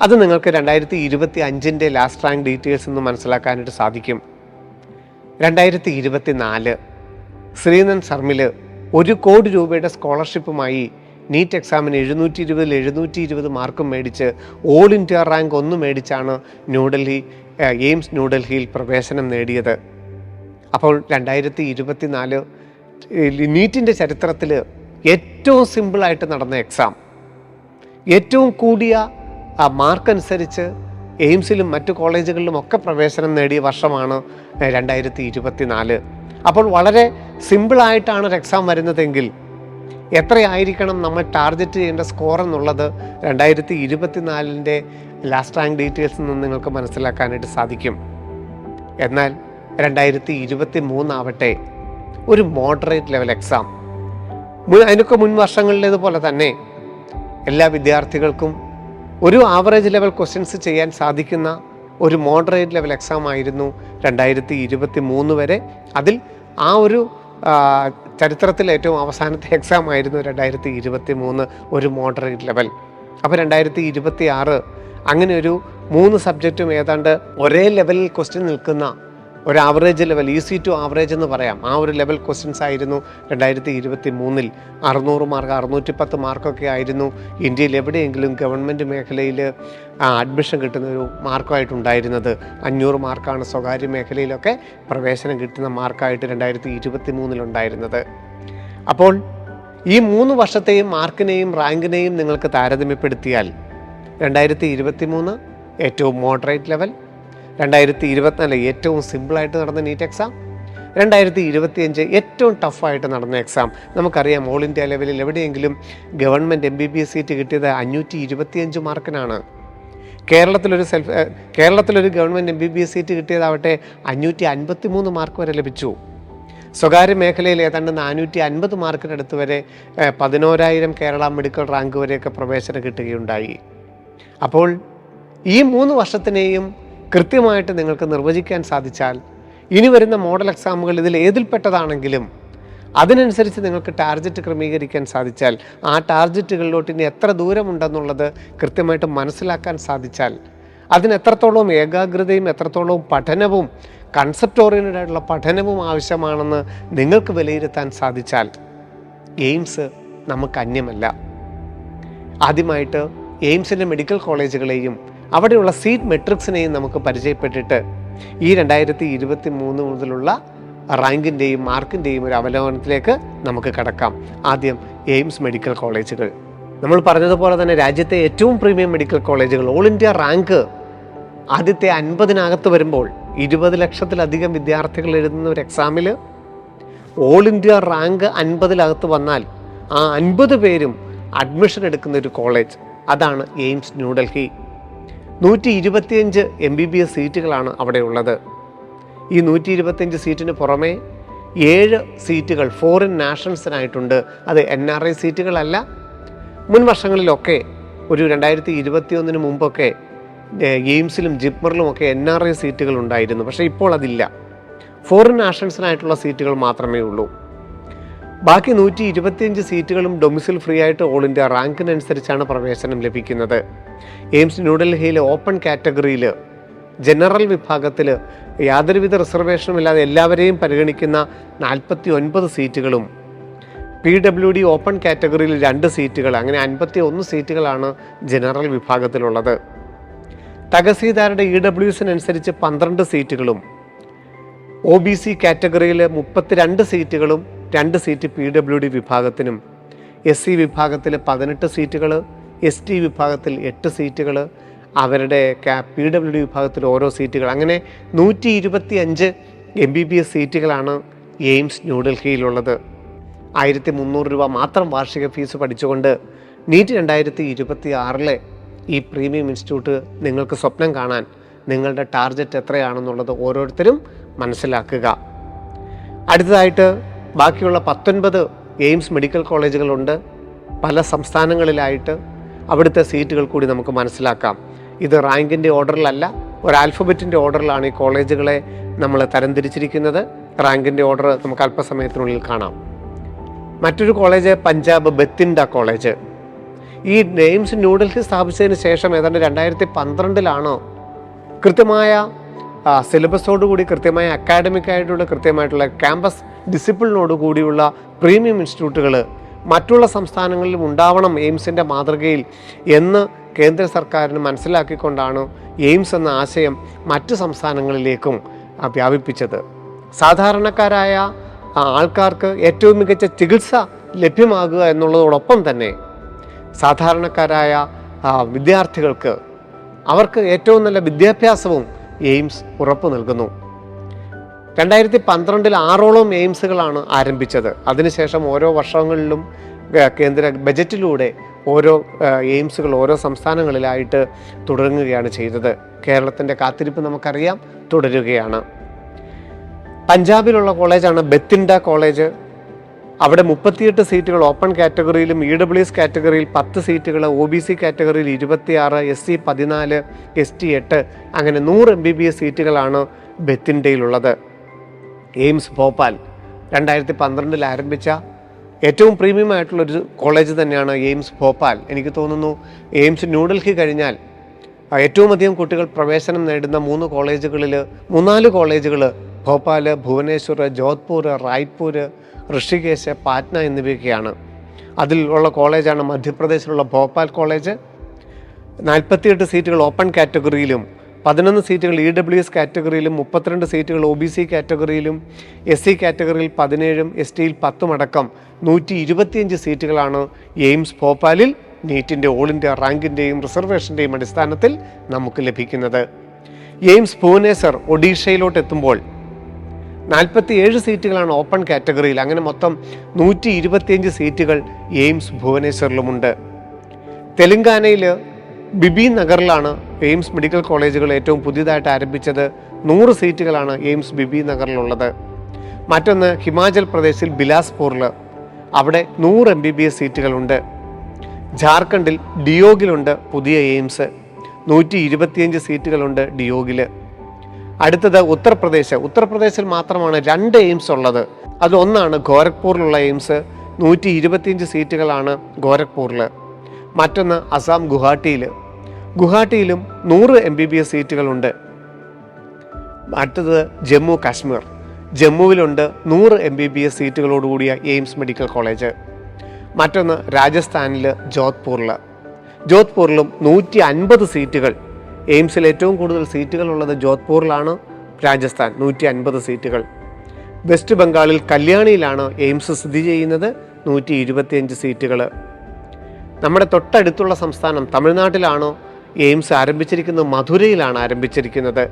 അത് നിങ്ങൾക്ക് 2025 ലാസ്റ്റ് റാങ്ക് ഡീറ്റെയിൽസ് എന്ന് മനസ്സിലാക്കാനായിട്ട് സാധിക്കും. 2024 ശ്രീനൻ സർമിൽ 1 കോടി രൂപയുടെ സ്കോളർഷിപ്പുമായി നീറ്റ് എക്സാമിന് 720 മാർക്കും മേടിച്ച് ഓൾ ഇന്ത്യ റാങ്ക് 1 മേടിച്ചാണ് എയിംസ് ന്യൂഡൽഹിയിൽ പ്രവേശനം നേടിയത്. അപ്പോൾ 2024 നീറ്റിൻ്റെ ചരിത്രത്തിൽ ഏറ്റവും സിമ്പിളായിട്ട് നടന്ന എക്സാം, ഏറ്റവും കൂടിയ മാർക്ക് അനുസരിച്ച് എയിംസിലും മറ്റു കോളേജുകളിലും ഒക്കെ പ്രവേശനം നേടിയ വർഷമാണ് 2024. അപ്പോൾ വളരെ സിമ്പിളായിട്ടാണ് ഒരു എക്സാം വരുന്നതെങ്കിൽ എത്രയായിരിക്കണം നമ്മൾ ടാർഗറ്റ് ചെയ്യേണ്ട സ്കോർ എന്നുള്ളത് 2024 ലാസ്റ്റ് റാങ്ക് ഡീറ്റെയിൽസിൽ നിന്ന് നിങ്ങൾക്ക് മനസ്സിലാക്കാനായിട്ട് സാധിക്കും. എന്നാൽ 2023 ആവട്ടെ ഒരു മോഡറേറ്റ് ലെവൽ എക്സാം. അതിനൊക്കെ മുൻ വർഷങ്ങളിലേതുപോലെ തന്നെ എല്ലാ വിദ്യാർത്ഥികൾക്കും ഒരു ആവറേജ് ലെവൽ ക്വസ്റ്റ്യൻസ് ചെയ്യാൻ സാധിക്കുന്ന ഒരു മോഡറേറ്റ് ലെവൽ എക്സാം ആയിരുന്നു 2023 വരെ. അതിൽ ആ ഒരു ചരിത്രത്തിൽ ഏറ്റവും അവസാനത്തെ എക്സാം ആയിരുന്നു 2023 ഒരു മോഡറേറ്റ് ലെവൽ. അപ്പോൾ 2026 അങ്ങനെ ഒരു 3 സബ്ജക്റ്റും ഏതാണ്ട് ഒരേ ലെവലിൽ ക്വസ്റ്റ്യൻ നിൽക്കുന്ന ഒരു average level, easy to average എന്ന് പറയാം, ആ ഒരു ലെവൽ ക്വസ്റ്റ്യൻസ് ആയിരുന്നു 2023. 600 മാർക്ക് 610 മാർക്കൊക്കെ ആയിരുന്നു ഇന്ത്യയിൽ എവിടെയെങ്കിലും ഗവൺമെൻറ് മേഖലയിൽ അഡ്മിഷൻ കിട്ടുന്ന ഒരു മാർക്കായിട്ടുണ്ടായിരുന്നത്. 500 മാർക്കാണ് സ്വകാര്യ മേഖലയിലൊക്കെ പ്രവേശനം കിട്ടുന്ന മാർക്കായിട്ട് 2023 ഉണ്ടായിരുന്നത്. അപ്പോൾ ഈ 3 വർഷത്തെയും മാർക്കിനെയും റാങ്കിനെയും നിങ്ങൾക്ക് താരതമ്യപ്പെടുത്തിയാൽ 2023 ഏറ്റവും മോഡറേറ്റ് ലെവൽ, 2024 ഏറ്റവും സിമ്പിളായിട്ട് നടന്ന നീറ്റ് എക്സാം, 2025 ഏറ്റവും ടഫായിട്ട് നടന്ന എക്സാം. നമുക്കറിയാം ഓൾ ഇന്ത്യ ലെവലിൽ എവിടെയെങ്കിലും ഗവൺമെൻറ് MBBS സീറ്റ് കിട്ടിയത് 525 മാർക്കിനാണ്. കേരളത്തിലൊരു ഗവൺമെൻറ് MBBS സീറ്റ് കിട്ടിയതാവട്ടെ 553 മാർക്ക് വരെ ലഭിച്ചു. സ്വകാര്യ മേഖലയിൽ ഏതാണ്ട് 450 മാർക്കിനടുത്ത് വരെ 11,000 കേരള മെഡിക്കൽ റാങ്ക് വരെയൊക്കെ പ്രവേശനം കിട്ടുകയുണ്ടായി. അപ്പോൾ ഈ 3 വർഷത്തിനെയും കൃത്യമായിട്ട് നിങ്ങൾക്ക് നിർവചിക്കാൻ സാധിച്ചാൽ ഇനി വരുന്ന മോഡൽ എക്സാമുകൾ ഇതിൽ ഏതിൽപ്പെട്ടതാണെങ്കിലും അതിനനുസരിച്ച് നിങ്ങൾക്ക് ടാർഗറ്റ് ക്രമീകരിക്കാൻ സാധിച്ചാൽ, ആ ടാർഗറ്റുകളിലോട്ട് ഇനി എത്ര ദൂരമുണ്ടെന്നുള്ളത് കൃത്യമായിട്ട് മനസ്സിലാക്കാൻ സാധിച്ചാൽ, അതിന് എത്രത്തോളം ഏകാഗ്രതയും എത്രത്തോളം പഠനവും കൺസെപ്റ്റ് ഓറിയൻറ്റഡ് ആയിട്ടുള്ള പഠനവും ആവശ്യമാണെന്ന് നിങ്ങൾക്ക് വിലയിരുത്താൻ സാധിച്ചാൽ എയിംസ് നമുക്ക് അന്യമല്ല. ആദ്യമായിട്ട് എയിംസിൻ്റെ മെഡിക്കൽ കോളേജുകളെയും അവിടെയുള്ള സീറ്റ് മെട്രിക്സിനെയും നമുക്ക് പരിചയപ്പെട്ടിട്ട് ഈ 2023 മുതലുള്ള റാങ്കിൻ്റെയും മാർക്കിൻ്റെയും ഒരു അവലോകനത്തിലേക്ക് നമുക്ക് കടക്കാം. ആദ്യം എയിംസ് മെഡിക്കൽ കോളേജുകൾ. നമ്മൾ പറഞ്ഞതുപോലെ തന്നെ രാജ്യത്തെ ഏറ്റവും പ്രീമിയം മെഡിക്കൽ കോളേജുകൾ, ഓൾ ഇന്ത്യ റാങ്ക് ആദ്യത്തെ 50-നകത്ത് വരുമ്പോൾ 20 ലക്ഷത്തിലധികം വിദ്യാർത്ഥികൾ എഴുതുന്ന ഒരു എക്സാമിൽ ഓൾ ഇന്ത്യ റാങ്ക് 50-നകത്ത് വന്നാൽ ആ 50 പേരും അഡ്മിഷൻ എടുക്കുന്ന ഒരു കോളേജ്, അതാണ് എയിംസ് ന്യൂഡൽഹി. 125 MBBS സീറ്റുകളാണ് അവിടെ ഉള്ളത്. ഈ 125 സീറ്റിന് പുറമെ 7 സീറ്റുകൾ ഫോറിൻ നാഷണൽസിനായിട്ടുണ്ട്. അത് NRI സീറ്റുകളല്ല. മുൻ വർഷങ്ങളിലൊക്കെ ഒരു 2021 മുമ്പൊക്കെ എയിംസിലും ജിപ്മറിലുമൊക്കെ NRI സീറ്റുകൾ ഉണ്ടായിരുന്നു. പക്ഷേ ഇപ്പോൾ അതില്ല. ഫോറിൻ നാഷണൽസിനായിട്ടുള്ള സീറ്റുകൾ മാത്രമേ ഉള്ളൂ. ബാക്കി 125 സീറ്റുകളും ഡൊമിസിൽ ഫ്രീ ആയിട്ട് ഓൾ ഇന്ത്യ റാങ്കിനനുസരിച്ചാണ് പ്രവേശനം ലഭിക്കുന്നത്. എയിംസ് ന്യൂഡൽഹിയിലെ ഓപ്പൺ കാറ്റഗറിയിൽ ജനറൽ വിഭാഗത്തിൽ യാതൊരുവിധ റിസർവേഷനും ഇല്ലാതെ എല്ലാവരെയും പരിഗണിക്കുന്ന 49 സീറ്റുകളും, PWD ഓപ്പൺ കാറ്റഗറിയിൽ 2 സീറ്റുകൾ, അങ്ങനെ 51 സീറ്റുകളാണ് ജനറൽ വിഭാഗത്തിലുള്ളത്. തഹസീൽദാരുടെ EWSനനുസരിച്ച് 12 സീറ്റുകളും, OBC കാറ്റഗറിയിൽ 32 സീറ്റുകളും 2 സീറ്റ് PWD വിഭാഗത്തിനും, SC വിഭാഗത്തിൽ 18 സീറ്റുകൾ, ST വിഭാഗത്തിൽ 8 സീറ്റുകൾ, അവരുടെ PWD വിഭാഗത്തിൽ ഓരോ സീറ്റുകൾ, അങ്ങനെ 125 MBBS സീറ്റുകളാണ് എയിംസ് ന്യൂഡൽഹിയിലുള്ളത്. 1300 രൂപ മാത്രം വാർഷിക ഫീസ് പഠിച്ചുകൊണ്ട് നീറ്റ് 2026 ഈ പ്രീമിയം ഇൻസ്റ്റിറ്റ്യൂട്ട് നിങ്ങൾക്ക് സ്വപ്നം കാണാൻ നിങ്ങളുടെ ടാർഗറ്റ് എത്രയാണെന്നുള്ളത് ഓരോരുത്തരും മനസ്സിലാക്കുക. അടുത്തതായിട്ട് ബാക്കിയുള്ള 19 എയിംസ് മെഡിക്കൽ കോളേജുകളുണ്ട് പല സംസ്ഥാനങ്ങളിലായിട്ട്. അവിടുത്തെ സീറ്റുകൾ കൂടി നമുക്ക് മനസ്സിലാക്കാം. ഇത് റാങ്കിൻ്റെ ഓർഡറിലല്ല, ഒരു ആൽഫബറ്റിൻ്റെ ഓർഡറിലാണ് ഈ കോളേജുകളെ നമ്മൾ തരംതിരിച്ചിരിക്കുന്നത്. റാങ്കിൻ്റെ ഓർഡർ നമുക്ക് അല്പസമയത്തിനുള്ളിൽ കാണാം. മറ്റൊരു കോളേജ് പഞ്ചാബ് ബത്തിൻഡ കോളേജ്. ഈ എയിംസ് ന്യൂഡൽഹി സ്ഥാപിച്ചതിന് ശേഷം ഏതാണ്ട് 2012 കൃത്യമായ സിലബസോടുകൂടി, കൃത്യമായ അക്കാഡമിക്കായിട്ടുള്ള, കൃത്യമായിട്ടുള്ള ക്യാമ്പസ് ഡിസിപ്ലിനോട് കൂടിയുള്ള പ്രീമിയം ഇൻസ്റ്റിറ്റ്യൂട്ടുകൾ മറ്റുള്ള സംസ്ഥാനങ്ങളിലും ഉണ്ടാവണം എയിംസിൻ്റെ മാതൃകയിൽ എന്ന് കേന്ദ്ര സർക്കാരിന് മനസ്സിലാക്കിക്കൊണ്ടാണ് എയിംസ് എന്ന ആശയം മറ്റ് സംസ്ഥാനങ്ങളിലേക്കും വ്യാപിപ്പിച്ചത്. സാധാരണക്കാരായ ആൾക്കാർക്ക് ഏറ്റവും മികച്ച ചികിത്സ ലഭ്യമാകുക എന്നുള്ളതോടൊപ്പം തന്നെ സാധാരണക്കാരായ വിദ്യാർത്ഥികൾക്ക് അവർക്ക് ഏറ്റവും നല്ല വിദ്യാഭ്യാസവും എയിംസ് ഉറപ്പു നൽകുന്നു. 2012 6ഓളം എയിംസുകളാണ് ആരംഭിച്ചത്. അതിനുശേഷം ഓരോ വർഷങ്ങളിലും കേന്ദ്ര ബജറ്റിലൂടെ ഓരോ എയിംസുകൾ ഓരോ സംസ്ഥാനങ്ങളിലായിട്ട് തുടങ്ങുകയാണ് ചെയ്തത്. കേരളത്തിൻ്റെ കാത്തിരിപ്പ് നമുക്കറിയാം, തുടരുകയാണ്. പഞ്ചാബിലുള്ള കോളേജാണ് ബത്തിൻഡ കോളേജ്. അവിടെ 38 സീറ്റുകൾ ഓപ്പൺ കാറ്റഗറിയിലും EWS കാറ്റഗറിയിൽ 10 സീറ്റുകൾ, OBC കാറ്റഗറിയിൽ 26, SC 14, ST 8, അങ്ങനെ 100 MBBS സീറ്റുകളാണ് ബത്തിൻഡയിലുള്ളത്. എയിംസ് ഭോപ്പാൽ 2012 ആരംഭിച്ച ഏറ്റവും പ്രീമിയം ആയിട്ടുള്ളൊരു കോളേജ് തന്നെയാണ് എയിംസ് ഭോപ്പാൽ. എനിക്ക് തോന്നുന്നു എയിംസ് ന്യൂഡൽഹി കഴിഞ്ഞാൽ ഏറ്റവും അധികം കുട്ടികൾ പ്രവേശനം നേടുന്ന 3-4 കോളേജുകൾ ഭോപ്പാൽ, ഭുവനേശ്വർ, ജോധ്പൂർ, റായ്പൂർ, ഋഷികേശ്, പാറ്റ്ന എന്നിവയൊക്കെയാണ്. അതിലുള്ള കോളേജാണ് മധ്യപ്രദേശിലുള്ള ഭോപ്പാൽ കോളേജ്. 48 സീറ്റുകൾ ഓപ്പൺ കാറ്റഗറിയിലും 11 സീറ്റുകൾ EWS കാറ്റഗറിയിലും 32 സീറ്റുകൾ OBC കാറ്റഗറിയിലും SC കാറ്റഗറിയിൽ 17, STയിൽ 10 അടക്കം 125 സീറ്റുകളാണ് എയിംസ് ഭോപ്പാലിൽ നീറ്റിൻ്റെ ഓൾ ഇന്ത്യ റാങ്കിൻ്റെയും റിസർവേഷൻ്റെയും അടിസ്ഥാനത്തിൽ നമുക്ക് ലഭിക്കുന്നത്. എയിംസ് ഭുവനേശ്വർ ഒഡീഷയിലോട്ട് എത്തുമ്പോൾ 47 സീറ്റുകളാണ് ഓപ്പൺ കാറ്റഗറിയിൽ. അങ്ങനെ മൊത്തം 125 സീറ്റുകൾ എയിംസ് ഭുവനേശ്വറിലുമുണ്ട്. തെലങ്കാനയിൽ ബിബി നഗറിലാണ് എയിംസ് മെഡിക്കൽ കോളേജുകൾ ഏറ്റവും പുതിയതായിട്ട് ആരംഭിച്ചത്. 100 സീറ്റുകളാണ് എയിംസ് ബിബി നഗറിലുള്ളത്. മറ്റൊന്ന് ഹിമാചൽ പ്രദേശിൽ ബിലാസ്പൂറിൽ, അവിടെ 100 MBBS സീറ്റുകളുണ്ട്. ജാർഖണ്ഡിൽ ഡിയോഗിലുണ്ട് പുതിയ എയിംസ്, 125 സീറ്റുകളുണ്ട് ഡിയോഗിൽ. അടുത്തത് ഉത്തർപ്രദേശിൽ മാത്രമാണ് 2 എയിംസ് ഉള്ളത്. അതിലൊന്നാണ് ഗോരഖ്പൂരിലുള്ള എയിംസ്, 125 സീറ്റുകളാണ് ഗോരഖ്പൂരിൽ. മറ്റൊന്ന് അസം ഗുവാഹട്ടിയിലും 100 MBBS സീറ്റുകളുണ്ട്. അടുത്തത് ജമ്മു കാശ്മീർ, ജമ്മുവിലുണ്ട് 100 MBBS സീറ്റുകളോടുകൂടിയ എയിംസ് മെഡിക്കൽ കോളേജ്. മറ്റൊന്ന് രാജസ്ഥാനിൽ ജോധ്പൂരിലും 150 സീറ്റുകൾ. എയിംസിൽ ഏറ്റവും കൂടുതൽ സീറ്റുകളുള്ളത് ജോധ്പൂരിലാണ്, രാജസ്ഥാൻ 150 സീറ്റുകൾ. വെസ്റ്റ് ബംഗാളിൽ കല്യാണിയിലാണ് എയിംസ് സ്ഥിതി ചെയ്യുന്നത്, 125 സീറ്റുകൾ. നമ്മുടെ തൊട്ടടുത്തുള്ള സംസ്ഥാനം തമിഴ്നാട്ടിലാണോ എയിംസ് ആരംഭിച്ചിരിക്കുന്നത്? മധുരയിലാണ് ആരംഭിച്ചിരിക്കുന്നത്.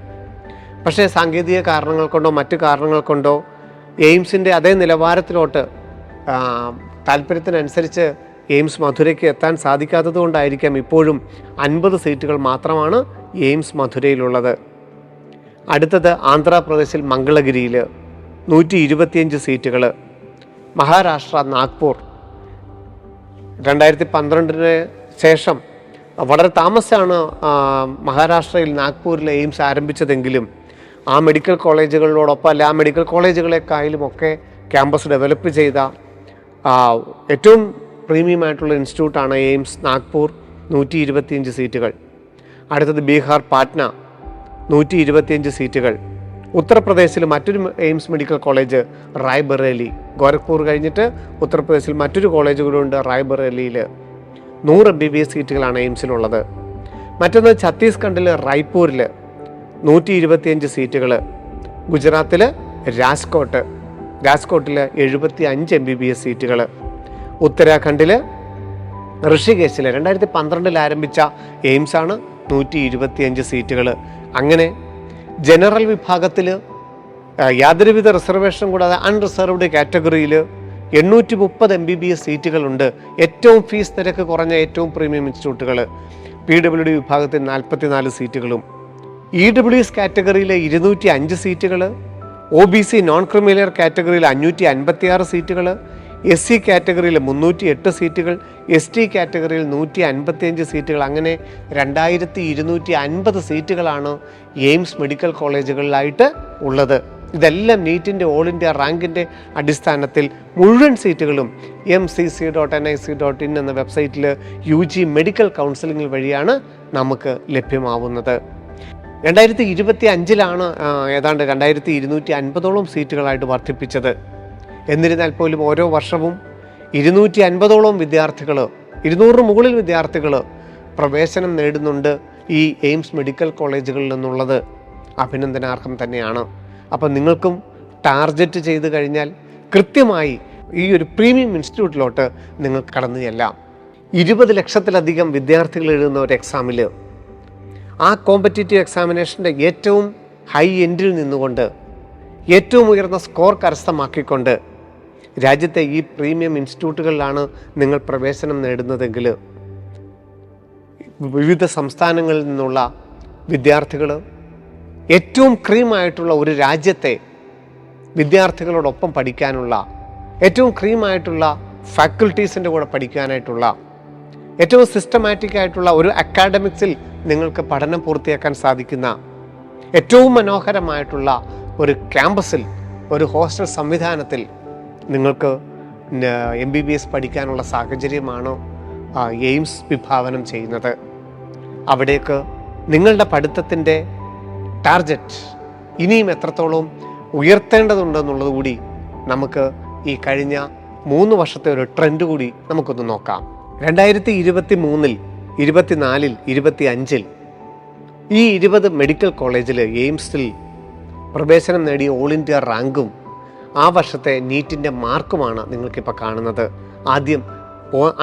പക്ഷേ സാങ്കേതിക കാരണങ്ങൾ കൊണ്ടോ മറ്റു കാരണങ്ങൾ കൊണ്ടോ എയിംസിൻ്റെ അതേ നിലവാരത്തിലോട്ട് താല്പര്യത്തിനനുസരിച്ച് എയിംസ് മധുരയ്ക്ക് എത്താൻ സാധിക്കാത്തത് കൊണ്ടായിരിക്കാം ഇപ്പോഴും 50 സീറ്റുകൾ മാത്രമാണ് എയിംസ് മധുരയിലുള്ളത്. അടുത്തത് ആന്ധ്രാപ്രദേശിൽ മംഗളഗിരിയിൽ 125 സീറ്റുകൾ. മഹാരാഷ്ട്ര നാഗ്പൂർ 2012 ശേഷം വളരെ താമസിച്ചാണ് മഹാരാഷ്ട്രയിൽ നാഗ്പൂരിൽ എയിംസ് ആരംഭിച്ചതെങ്കിലും ആ മെഡിക്കൽ കോളേജുകളോടൊപ്പം അല്ല, ആ മെഡിക്കൽ കോളേജുകളെക്കാളും ഒക്കെ ക്യാമ്പസ് ഡെവലപ്പ് ചെയ്ത ഏറ്റവും പ്രീമിയം ആയിട്ടുള്ള ഇൻസ്റ്റിറ്റ്യൂട്ടാണ് എയിംസ് നാഗ്പൂർ, 125 സീറ്റുകൾ. അടുത്തത് ബീഹാർ പാറ്റ്ന, 125 സീറ്റുകൾ. ഉത്തർപ്രദേശിൽ മറ്റൊരു AIIMS medical college Raebareli, Gorakhpur കഴിഞ്ഞിട്ട് ഉത്തർപ്രദേശിൽ മറ്റൊരു കോളേജ് കൂടെ ഉണ്ട് റായ്ബറേലിയിൽ. 100 MBBS സീറ്റുകളാണ് എയിംസിലുള്ളത്. മറ്റൊന്ന് ഛത്തീസ്ഗഡിൽ റായ്പൂരിൽ 125 സീറ്റുകൾ. ഗുജറാത്തിൽ രാജ്കോട്ടിൽ 75 MBBS സീറ്റുകൾ. ഉത്തരാഖണ്ഡിൽ ഋഷികേശിൽ 2012 ആരംഭിച്ച എയിംസാണ്, 125 സീറ്റുകൾ. അങ്ങനെ ജനറൽ വിഭാഗത്തിൽ യാതൊരുവിധ റിസർവേഷനും കൂടാതെ അൺറിസർവ്ഡ് കാറ്റഗറിയിൽ 830 MBBS സീറ്റുകളുണ്ട്. ഏറ്റവും ഫീസ് നിരക്ക് കുറഞ്ഞ ഏറ്റവും പ്രീമിയം ഇൻസ്റ്റിറ്റ്യൂട്ടുകൾ. PWD വിഭാഗത്തിൽ 44 സീറ്റുകളും. EWS കാറ്റഗറിയിൽ 205 സീറ്റുകൾ. OBC നോൺ ക്രിമിലെയർ കാറ്റഗറിയിൽ 556 സീറ്റുകൾ. SC കാറ്റഗറിയിൽ 308 സീറ്റുകൾ. ST കാറ്റഗറിയിൽ 155 സീറ്റുകൾ. അങ്ങനെ 2250 സീറ്റുകളാണ് എയിംസ് മെഡിക്കൽ കോളേജുകളിലായിട്ട് ഉള്ളത്. ഇതെല്ലാം നീറ്റിൻ്റെ ഓൾ ഇന്ത്യ റാങ്കിൻ്റെ അടിസ്ഥാനത്തിൽ മുഴുവൻ സീറ്റുകളും mcc.nic.in എന്ന വെബ്സൈറ്റിൽ UG മെഡിക്കൽ കൗൺസിലിംഗ് വഴിയാണ് നമുക്ക് ലഭ്യമാവുന്നത്. 2025 ഏതാണ്ട് 2250ഓളം സീറ്റുകളായിട്ട് വർദ്ധിപ്പിച്ചത്. എന്നിരുന്നാൽ പോലും ഓരോ വർഷവും 250ഓളം വിദ്യാർത്ഥികൾ, 200 മുകളിൽ വിദ്യാർത്ഥികൾ പ്രവേശനം നേടുന്നുണ്ട് ഈ എയിംസ് മെഡിക്കൽ കോളേജുകളിൽ നിന്നുള്ളത് അഭിനന്ദനാർഹം തന്നെയാണ്. അപ്പം നിങ്ങൾക്കും ടാർഗറ്റ് ചെയ്ത് കഴിഞ്ഞാൽ കൃത്യമായി ഈ ഒരു പ്രീമിയം ഇൻസ്റ്റിറ്റ്യൂട്ടിലോട്ട് നിങ്ങൾക്ക് കടന്നു ചെല്ലാം. 20 ലക്ഷത്തിലധികം വിദ്യാർത്ഥികൾ എഴുതുന്ന ഒരു എക്സാമിൽ, ആ കോമ്പറ്റീറ്റീവ് എക്സാമിനേഷൻ്റെ ഏറ്റവും ഹൈ എൻഡിൽ നിന്നുകൊണ്ട് ഏറ്റവും ഉയർന്ന സ്കോർ കരസ്ഥമാക്കിക്കൊണ്ട് രാജ്യത്തെ ഈ പ്രീമിയം ഇൻസ്റ്റിറ്റ്യൂട്ടുകളിലാണ് നിങ്ങൾ പ്രവേശനം നേടുന്നതെങ്കിൽ വിവിധ സംസ്ഥാനങ്ങളിൽ നിന്നുള്ള വിദ്യാർത്ഥികൾ ഏറ്റവും ക്രീമായിട്ടുള്ള ഒരു രാജ്യത്തെ വിദ്യാർത്ഥികളോടൊപ്പം പഠിക്കാനുള്ള, ഏറ്റവും ക്രീമായിട്ടുള്ള ഫാക്കൽറ്റീസിൻ്റെ കൂടെ പഠിക്കാനായിട്ടുള്ള, ഏറ്റവും സിസ്റ്റമാറ്റിക് ആയിട്ടുള്ള ഒരു അക്കാഡമിക്സിൽ നിങ്ങൾക്ക് പഠനം പൂർത്തിയാക്കാൻ സാധിക്കുന്ന ഏറ്റവും മനോഹരമായിട്ടുള്ള ഒരു ക്യാമ്പസിൽ, ഒരു ഹോസ്റ്റൽ സംവിധാനത്തിൽ നിങ്ങൾക്ക് MBBS പഠിക്കാനുള്ള സാഹചര്യമാണ് എയിംസ് വിഭാവനം ചെയ്യുന്നത്. അവിടേക്ക് നിങ്ങളുടെ പഠിത്തത്തിൻ്റെ ടാർഗറ്റ് ഇനിയും എത്രത്തോളം ഉയർത്തേണ്ടതുണ്ടെന്നുള്ളത് കൂടി നമുക്ക് ഈ കഴിഞ്ഞ 3 വർഷത്തെ ഒരു ട്രെൻഡ് കൂടി നമുക്കൊന്ന് നോക്കാം. 2023, 24, 25 ഈ 20 മെഡിക്കൽ കോളേജിൽ എയിംസിൽ പ്രവേശനം നേടിയ ഓൾ ഇന്ത്യ റാങ്കും ആ വർഷത്തെ നീറ്റിൻ്റെ മാർക്കുമാണ് നിങ്ങൾക്കിപ്പോൾ കാണുന്നത്. ആദ്യം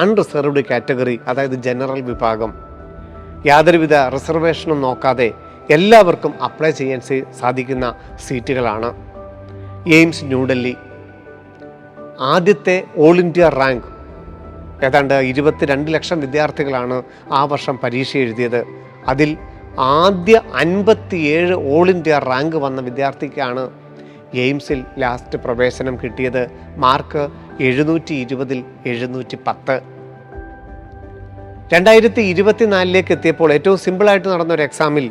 അൺറിസർവ്ഡ് കാറ്റഗറി, അതായത് ജനറൽ വിഭാഗം, യാതൊരുവിധ റിസർവേഷനും നോക്കാതെ എല്ലാവർക്കും അപ്ലൈ ചെയ്യാൻ സാധിക്കുന്ന സീറ്റുകളാണ്. എയിംസ് ന്യൂഡൽഹി ആദ്യത്തെ ഓൾ ഇന്ത്യ റാങ്ക്, ഏതാണ്ട് 22 ലക്ഷം വിദ്യാർത്ഥികളാണ് ആ വർഷം പരീക്ഷ എഴുതിയത്. അതിൽ ആദ്യ 57 ഓൾ ഇന്ത്യ റാങ്ക് വന്ന വിദ്യാർത്ഥിക്കാണ് എയിംസിൽ ലാസ്റ്റ് പ്രവേശനം കിട്ടിയത്. മാർക്ക് 720-ൽ 710. 2024 എത്തിയപ്പോൾ ഏറ്റവും സിമ്പിളായിട്ട് നടന്നൊരു എക്സാമിൽ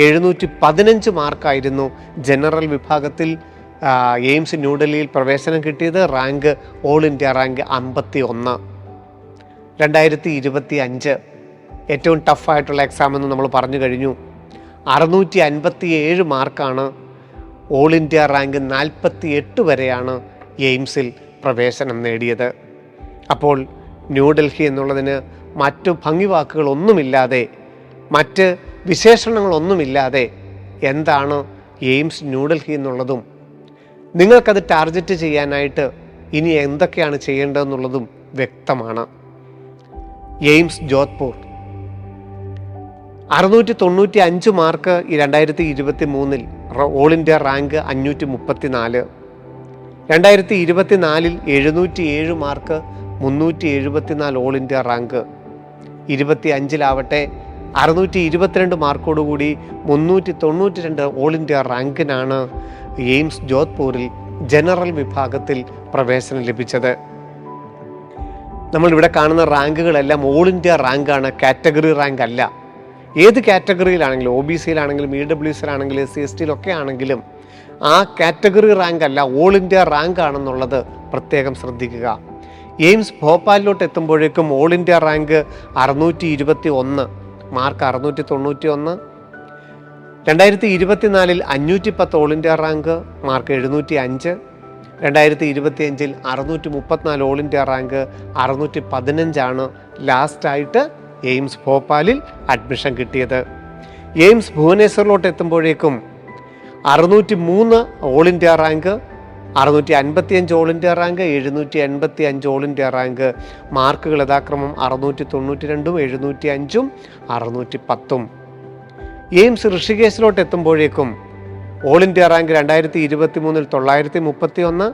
715 മാർക്കായിരുന്നു ജനറൽ വിഭാഗത്തിൽ എയിംസ് ന്യൂഡൽഹിയിൽ പ്രവേശനം കിട്ടിയത്. Rank all India rank 51. 2025 ഏറ്റവും ടഫായിട്ടുള്ള എക്സാം എന്ന് നമ്മൾ പറഞ്ഞു കഴിഞ്ഞു. 657 മാർക്കാണ്. ഓൾ ഇന്ത്യ റാങ്ക് 48 വരെയാണ് എയിംസിൽ പ്രവേശനം നേടിയത്. അപ്പോൾ ന്യൂഡൽഹി എന്നുള്ളതിന് മറ്റു ഭംഗിവാക്കുകളൊന്നുമില്ലാതെ, മറ്റ് വിശേഷണങ്ങളൊന്നുമില്ലാതെ എന്താണ് എയിംസ് ന്യൂഡൽഹി എന്നുള്ളതും നിങ്ങൾക്കത് ടാർഗറ്റ് ചെയ്യാനായിട്ട് ഇനി എന്തൊക്കെയാണ് ചെയ്യേണ്ടതെന്നുള്ളതും വ്യക്തമാണ്. AIIMS Jodhpur 695 mark 2023 all India rank 534. 2024 707 mark 374 all India rank. 25 622 മാർക്കോടുകൂടി 392 ഓൾ ഇന്ത്യ റാങ്കിനാണ് എയിംസ് ജോധ്പൂരിൽ ജനറൽ വിഭാഗത്തിൽ പ്രവേശനം ലഭിച്ചത്. നമ്മളിവിടെ കാണുന്ന റാങ്കുകളെല്ലാം ഓൾ ഇന്ത്യ റാങ്കാണ്, കാറ്റഗറി റാങ്ക് അല്ല. ഏത് കാറ്റഗറിയിലാണെങ്കിലും, OBCയിലാണെങ്കിലും EWCയിലാണെങ്കിലും SC/STയിലൊക്കെ ആണെങ്കിലും ആ കാറ്റഗറി റാങ്ക് അല്ല, ഓൾ ഇന്ത്യ റാങ്ക് ആണെന്നുള്ളത് പ്രത്യേകം ശ്രദ്ധിക്കുക. എയിംസ് ഭോപ്പാലിലോട്ട് എത്തുമ്പോഴേക്കും all India rank 621, mark 691. 2024 510 all India rank, mark 705. 2025 634 all India rank, 615 ലാസ്റ്റായിട്ട് എയിംസ് ഭോപ്പാലിൽ അഡ്മിഷൻ കിട്ടിയത്. എയിംസ് ഭുവനേശ്വറിലോട്ട് എത്തുമ്പോഴേക്കും 603 all India rank, 655 all India rank, 785 all India rank. മാർക്കുകൾ യഥാക്രമം 692, 705, 610. എയിംസ് ഋഷികേശിലോട്ട് എത്തുമ്പോഴേക്കും all India rank 2023 931,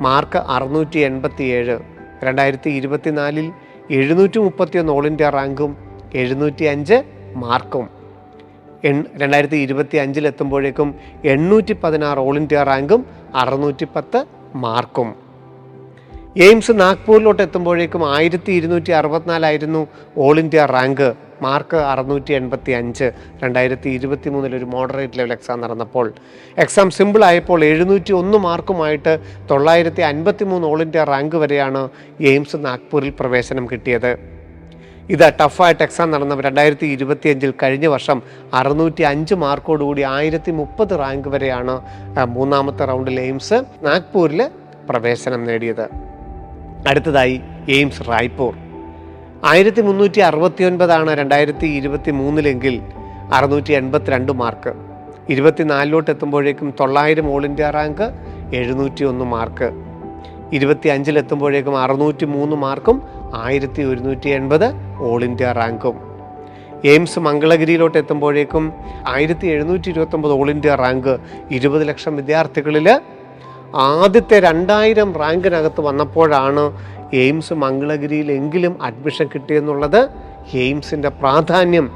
mark 687. 2024 731 all India റാങ്കും 705 മാർക്കും. 2025 എത്തുമ്പോഴേക്കും 816 ഓൾ ഇന്ത്യ റാങ്കും 610 മാർക്കും. എയിംസ് നാഗ്പൂരിലോട്ട് എത്തുമ്പോഴേക്കും 1264 ഓൾ ഇന്ത്യ റാങ്ക്, മാർക്ക് 685. 2023 ഒരു മോഡറേറ്റ് ലെവൽ എക്സാം നടന്നപ്പോൾ എക്സാം സിമ്പിൾ ആയപ്പോൾ 701 മാർക്കുമായിട്ട് 953 ഓൾ ഇന്ത്യ റാങ്ക് വരെയാണ് എയിംസ് നാഗ്പൂരിൽ പ്രവേശനം കിട്ടിയത്. ഇത് ടഫായിട്ട് എക്സാം നടന്ന 2025 കഴിഞ്ഞ വർഷം 605 മാർക്കോടുകൂടി 1030 റാങ്ക് വരെയാണ് മൂന്നാമത്തെ റൗണ്ടിൽ എയിംസ് നാഗ്പൂരിൽ പ്രവേശനം നേടിയത്. അടുത്തതായി എയിംസ് റായ്പൂർ. 1369 2023 682 മാർക്ക്. 24 എത്തുമ്പോഴേക്കും 900 ഓൾ ഇന്ത്യ റാങ്ക്, 701 മാർക്ക്. 25 എത്തുമ്പോഴേക്കും 603 മാർക്കും 1180 ഓൾ ഇന്ത്യ റാങ്കും. എയിംസ് മംഗളഗിരിയിലോട്ട് എത്തുമ്പോഴേക്കും 1729 ഓൾ ഇന്ത്യ റാങ്ക്. 20 ലക്ഷം വിദ്യാർത്ഥികളിൽ ആദ്യത്തെ 2000 റാങ്കിനകത്ത് വന്നപ്പോഴാണ് എയിംസ് മംഗളഗിരിയിലെങ്കിലും അഡ്മിഷൻ കിട്ടിയെന്നുള്ളത്. എയിംസിൻ്റെ പ്രാധാന്യം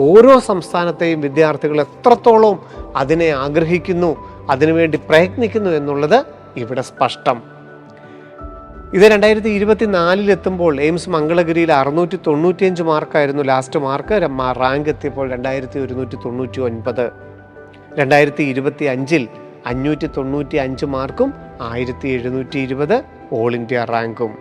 ഓരോ സംസ്ഥാനത്തെയും വിദ്യാർത്ഥികൾ എത്രത്തോളം അതിനെ ആഗ്രഹിക്കുന്നു, അതിനുവേണ്ടി പ്രയത്നിക്കുന്നു എന്നുള്ളത് ഇവിടെ സ്പഷ്ടം. ഇത് 2024 എത്തുമ്പോൾ എയിംസ് മംഗളഗിരിയിൽ 695 മാർക്കായിരുന്നു ലാസ്റ്റ് മാർക്ക്. റാങ്ക് എത്തിയപ്പോൾ 2199. 2025 595 മാർക്കും 1720 ഓൾ ഇന്ത്യ റാങ്കും.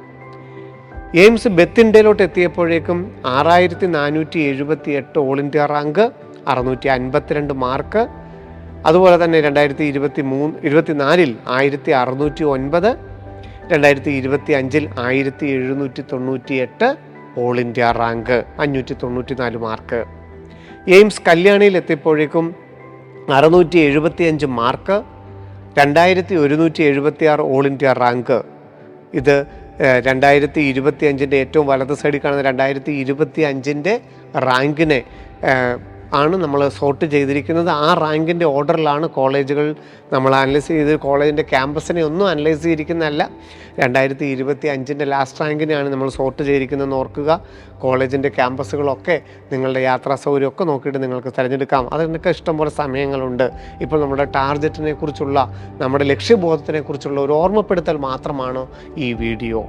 എയിംസ് ബത്തിൻഡയിലോട്ട് എത്തിയപ്പോഴേക്കും 6478 ഓൾ ഇന്ത്യ റാങ്ക്, 652 മാർക്ക്. അതുപോലെ തന്നെ 2024 1609, 2025 1798 all India rank, 594 mark. AIIMS കല്യാണിയിൽ എത്തിയപ്പോഴേക്കും 675 മാർക്ക്, 2176 ഓൾ ഇന്ത്യ റാങ്ക്. ഇത് 2025 ഏറ്റവും വലത് സൈഡിൽ കാണുന്ന 2025 റാങ്കിനെ ആണ് നമ്മൾ സോർട്ട് ചെയ്തിരിക്കുന്നത്. ആ റാങ്കിൻ്റെ ഓർഡറിലാണ് കോളേജുകൾ നമ്മൾ അനലൈസ് ചെയ്ത്, കോളേജിൻ്റെ ക്യാമ്പസിനെ ഒന്നും അനലൈസ് ചെയ്തിരിക്കുന്നതല്ല. 2025 ലാസ്റ്റ് റാങ്കിനെയാണ് നമ്മൾ സോർട്ട് ചെയ്തിരിക്കുന്നതെന്ന് ഓർക്കുക. കോളേജിൻ്റെ ക്യാമ്പസുകളൊക്കെ നിങ്ങളുടെ യാത്രാ സൗകര്യമൊക്കെ നോക്കിയിട്ട് നിങ്ങൾക്ക് തിരഞ്ഞെടുക്കാം. അതിനൊക്കെ ഇഷ്ടംപോലെ സമയങ്ങളുണ്ട്. ഇപ്പോൾ നമ്മുടെ ടാർഗറ്റിനെ കുറിച്ചുള്ള, നമ്മുടെ ലക്ഷ്യബോധത്തിനെ കുറിച്ചുള്ള ഒരു ഓർമ്മപ്പെടുത്തൽ മാത്രമാണ് ഈ വീഡിയോ.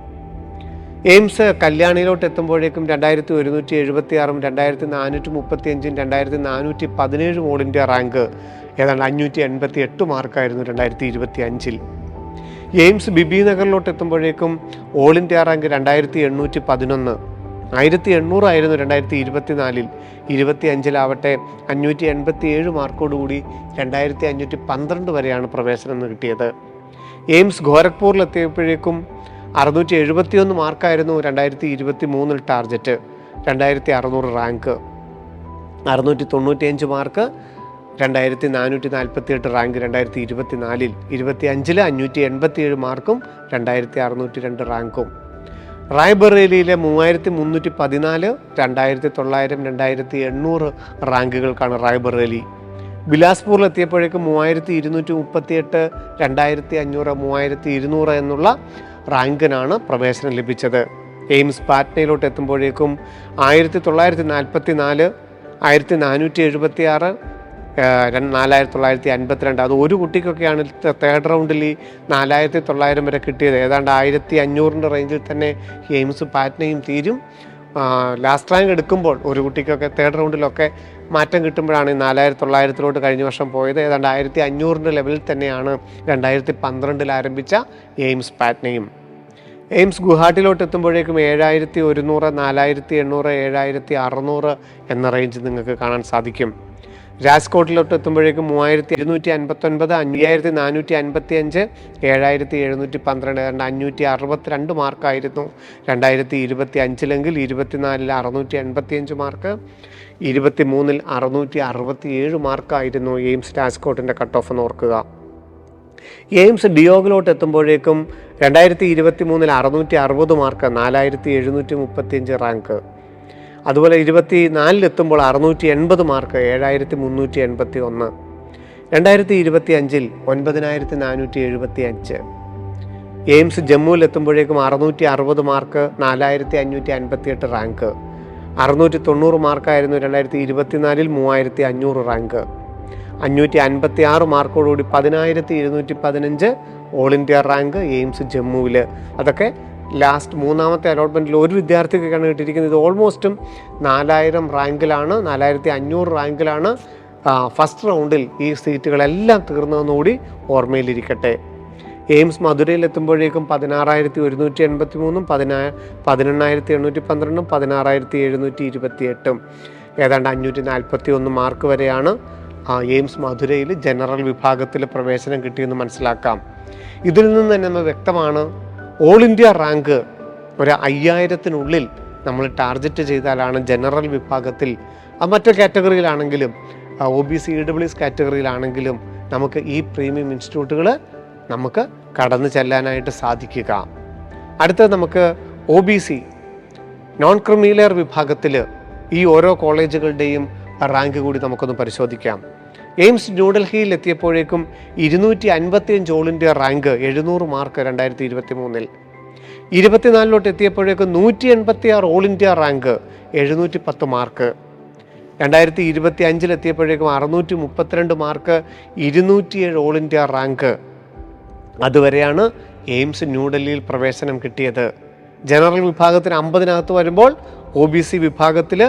എയിംസ് കല്യാണിയിലോട്ട് എത്തുമ്പോഴേക്കും 2176, 2435, 2417 ഓൾ ഇന്ത്യ റാങ്ക്, ഏതാണ്ട് 588 മാർക്കായിരുന്നു 2025. എയിംസ് ബിബി നഗറിലോട്ട് എത്തുമ്പോഴേക്കും ഓൾ ഇന്ത്യ റാങ്ക് 2811, 1800 ആയിരുന്നു 2024. 25 587 മാർക്കോടുകൂടി 2512 വരെയാണ് പ്രവേശനം കിട്ടിയത്. എയിംസ് ഗോരഖ്പൂരിൽ എത്തിയപ്പോഴേക്കും 671 മാർക്കായിരുന്നു 2023 ടാർഗറ്റ്, 2600 റാങ്ക്. 695 mark, 2448 rank 2024. 25 587 മാർക്കും 2602 റാങ്കും. റായ്ബറേലിയിലെ 3314, 2900, 2800 റാങ്കുകൾക്കാണ് റായ്ബറേലി. ബിലാസ്പൂരിൽ എത്തിയപ്പോഴേക്കും 3238, 2500, 3200 എന്നുള്ള റാങ്കിനാണ് പ്രവേശനം ലഭിച്ചത്. എയിംസ് പാറ്റ്നയിലോട്ട് എത്തുമ്പോഴേക്കും 1944, 1476, 4952. അത് ഒരു കുട്ടിക്കൊക്കെയാണ് തേർഡ് റൗണ്ടിൽ 4900 വരെ കിട്ടിയത്. ഏതാണ്ട് 1500 റേഞ്ചിൽ തന്നെ എയിംസ് പാറ്റ്നയും തീരും. ലാസ്റ്റ് റാങ്ക് എടുക്കുമ്പോൾ ഒരു കുട്ടിക്കൊക്കെ തേർഡ് റൗണ്ടിലൊക്കെ മാറ്റം കിട്ടുമ്പോഴാണ് 4900 കഴിഞ്ഞ വർഷം പോയത്. ഏതാണ്ട് 1500 ലെവലിൽ തന്നെയാണ് 2012 ആരംഭിച്ച എയിംസ് പാറ്റ്നയും. എയിംസ് ഗുവാഹട്ടിയിലോട്ട് എത്തുമ്പോഴേക്കും 7100, 4800, 7600 എന്ന റേഞ്ച് നിങ്ങൾക്ക് കാണാൻ സാധിക്കും. രാജ്കോട്ടിലോട്ട് എത്തുമ്പോഴേക്കും 3259, 5455, 7712, 562 മാർക്കായിരുന്നു 2025. 24 685 മാർക്ക്, 23 667 മാർക്കായിരുന്നു എയിംസ് രാജ്കോട്ടിൻ്റെ കട്ട് ഓഫ് എന്ന് ഓർക്കുക. എയിംസ് ഡിയോഗിലോട്ട് എത്തുമ്പോഴേക്കും 2023 660 മാർക്ക്, 4735 റാങ്ക്. അതുപോലെ 24 എത്തുമ്പോൾ 680 മാർക്ക്, 7381. 2025 9475. എയിംസ് ജമ്മുവിൽ എത്തുമ്പോഴേക്കും 660 മാർക്ക്, 4558 റാങ്ക്. 690 മാർക്കായിരുന്നു 2024, 3500 റാങ്ക്. 556 മാർക്കോടുകൂടി 10215 ഓൾ ഇന്ത്യ റാങ്ക് എയിംസ് ജമ്മുവിൽ. അതൊക്കെ ലാസ്റ്റ് മൂന്നാമത്തെ അലോട്ട്മെൻറ്റിൽ ഒരു വിദ്യാർത്ഥിക്കാണ് കിട്ടിയിരിക്കുന്നത്. ഇത് ഓൾമോസ്റ്റും 4000 റാങ്കിലാണ്, 4500 റാങ്കിലാണ് ഫസ്റ്റ് റൗണ്ടിൽ ഈ സീറ്റുകളെല്ലാം തീർന്നതെന്നുകൂടി ഓർമ്മയിലിരിക്കട്ടെ. എയിംസ് മധുരയിൽ എത്തുമ്പോഴേക്കും 16,183, 18,812, 16,728, ഏതാണ്ട് 541 മാർക്ക് വരെയാണ് എയിംസ് മധുരയിൽ ജനറൽ വിഭാഗത്തിൽ പ്രവേശനം കിട്ടിയെന്ന് മനസ്സിലാക്കാം. ഇതിൽ നിന്ന് തന്നെ നമ്മൾ വ്യക്തമാണ്, ഓൾ ഇന്ത്യ റാങ്ക് ഒരു 5000-നുള്ളിൽ നമ്മൾ ടാർഗറ്റ് ചെയ്താലാണ് ജനറൽ വിഭാഗത്തിൽ, മറ്റു കാറ്റഗറിയിലാണെങ്കിലും OBC EWS കാറ്റഗറിയിലാണെങ്കിലും നമുക്ക് ഈ പ്രീമിയം ഇൻസ്റ്റിറ്റ്യൂട്ടുകൾ നമുക്ക് കടന്നു ചെല്ലാനായിട്ട് സാധിക്കുക. അടുത്തത് നമുക്ക് OBC നോൺ ക്രിമിലെയർ വിഭാഗത്തിൽ ഈ ഓരോ കോളേജുകളുടെയും റാങ്ക് കൂടി നമുക്കൊന്ന് പരിശോധിക്കാം. എയിംസ് ന്യൂഡൽഹിയിൽ എത്തിയപ്പോഴേക്കും 255 ഓൾ ഇന്ത്യ റാങ്ക്, 700 മാർക്ക് 2023. 24 എത്തിയപ്പോഴേക്കും 186 ഓൾ ഇന്ത്യ റാങ്ക്, 710 മാർക്ക്. 2025 എത്തിയപ്പോഴേക്കും 632 മാർക്ക്, 207 ഓൾ ഇന്ത്യ റാങ്ക്. അതുവരെയാണ് എയിംസ് ന്യൂഡൽഹിയിൽ പ്രവേശനം കിട്ടിയത്. ജനറൽ വിഭാഗത്തിന് 50-നകത്ത് വരുമ്പോൾ OBC വിഭാഗത്തിൽ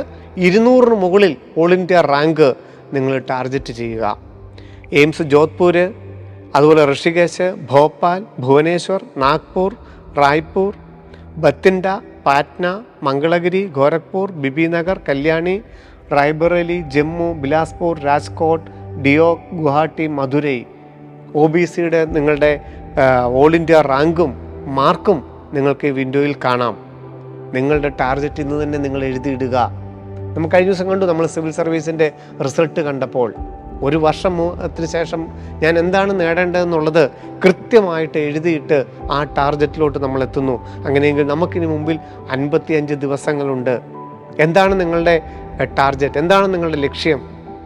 200-ന് മുകളിൽ ഓൾ ഇന്ത്യ റാങ്ക് നിങ്ങൾ ടാർഗറ്റ് ചെയ്യുക. എയിംസ് ജോധ്പൂർ, അതുപോലെ ഋഷികേശ്, ഭോപ്പാൽ, ഭുവനേശ്വർ, നാഗ്പൂർ, റായ്പൂർ, ബത്തിൻഡ, പാറ്റ്ന, മംഗളഗിരി, ഗോരഖ്പൂർ, ബിബിനഗർ, കല്യാണി, റായ്ബറേലി, ജമ്മു, ബിലാസ്പൂർ, രാജ്കോട്ട്, ഡിയോഗ്, ഗുവാഹട്ടി, മധുരൈ. OBCയുടെ നിങ്ങളുടെ ഓൾ ഇന്ത്യ റാങ്കും മാർക്കും നിങ്ങൾക്ക് ഈ വിൻഡോയിൽ കാണാം. നിങ്ങളുടെ ടാർഗറ്റ് ഇന്ന് തന്നെ നിങ്ങൾ എഴുതിയിടുക. നമുക്ക് കഴിഞ്ഞ ദിവസം കണ്ടു, നമ്മൾ സിവിൽ സർവീസിൻ്റെ റിസൾട്ട് കണ്ടപ്പോൾ ഒരു വർഷത്തിന് ശേഷം ഞാൻ എന്താണ് നേടേണ്ടതെന്നുള്ളത് കൃത്യമായിട്ട് എഴുതിയിട്ട് ആ ടാർഗറ്റിലോട്ട് നമ്മൾ എത്തുന്നു. അങ്ങനെയെങ്കിൽ നമുക്കിനി മുമ്പിൽ 55 ദിവസങ്ങളുണ്ട്. എന്താണ് നിങ്ങളുടെ ടാർഗറ്റ്, എന്താണ് നിങ്ങളുടെ ലക്ഷ്യം,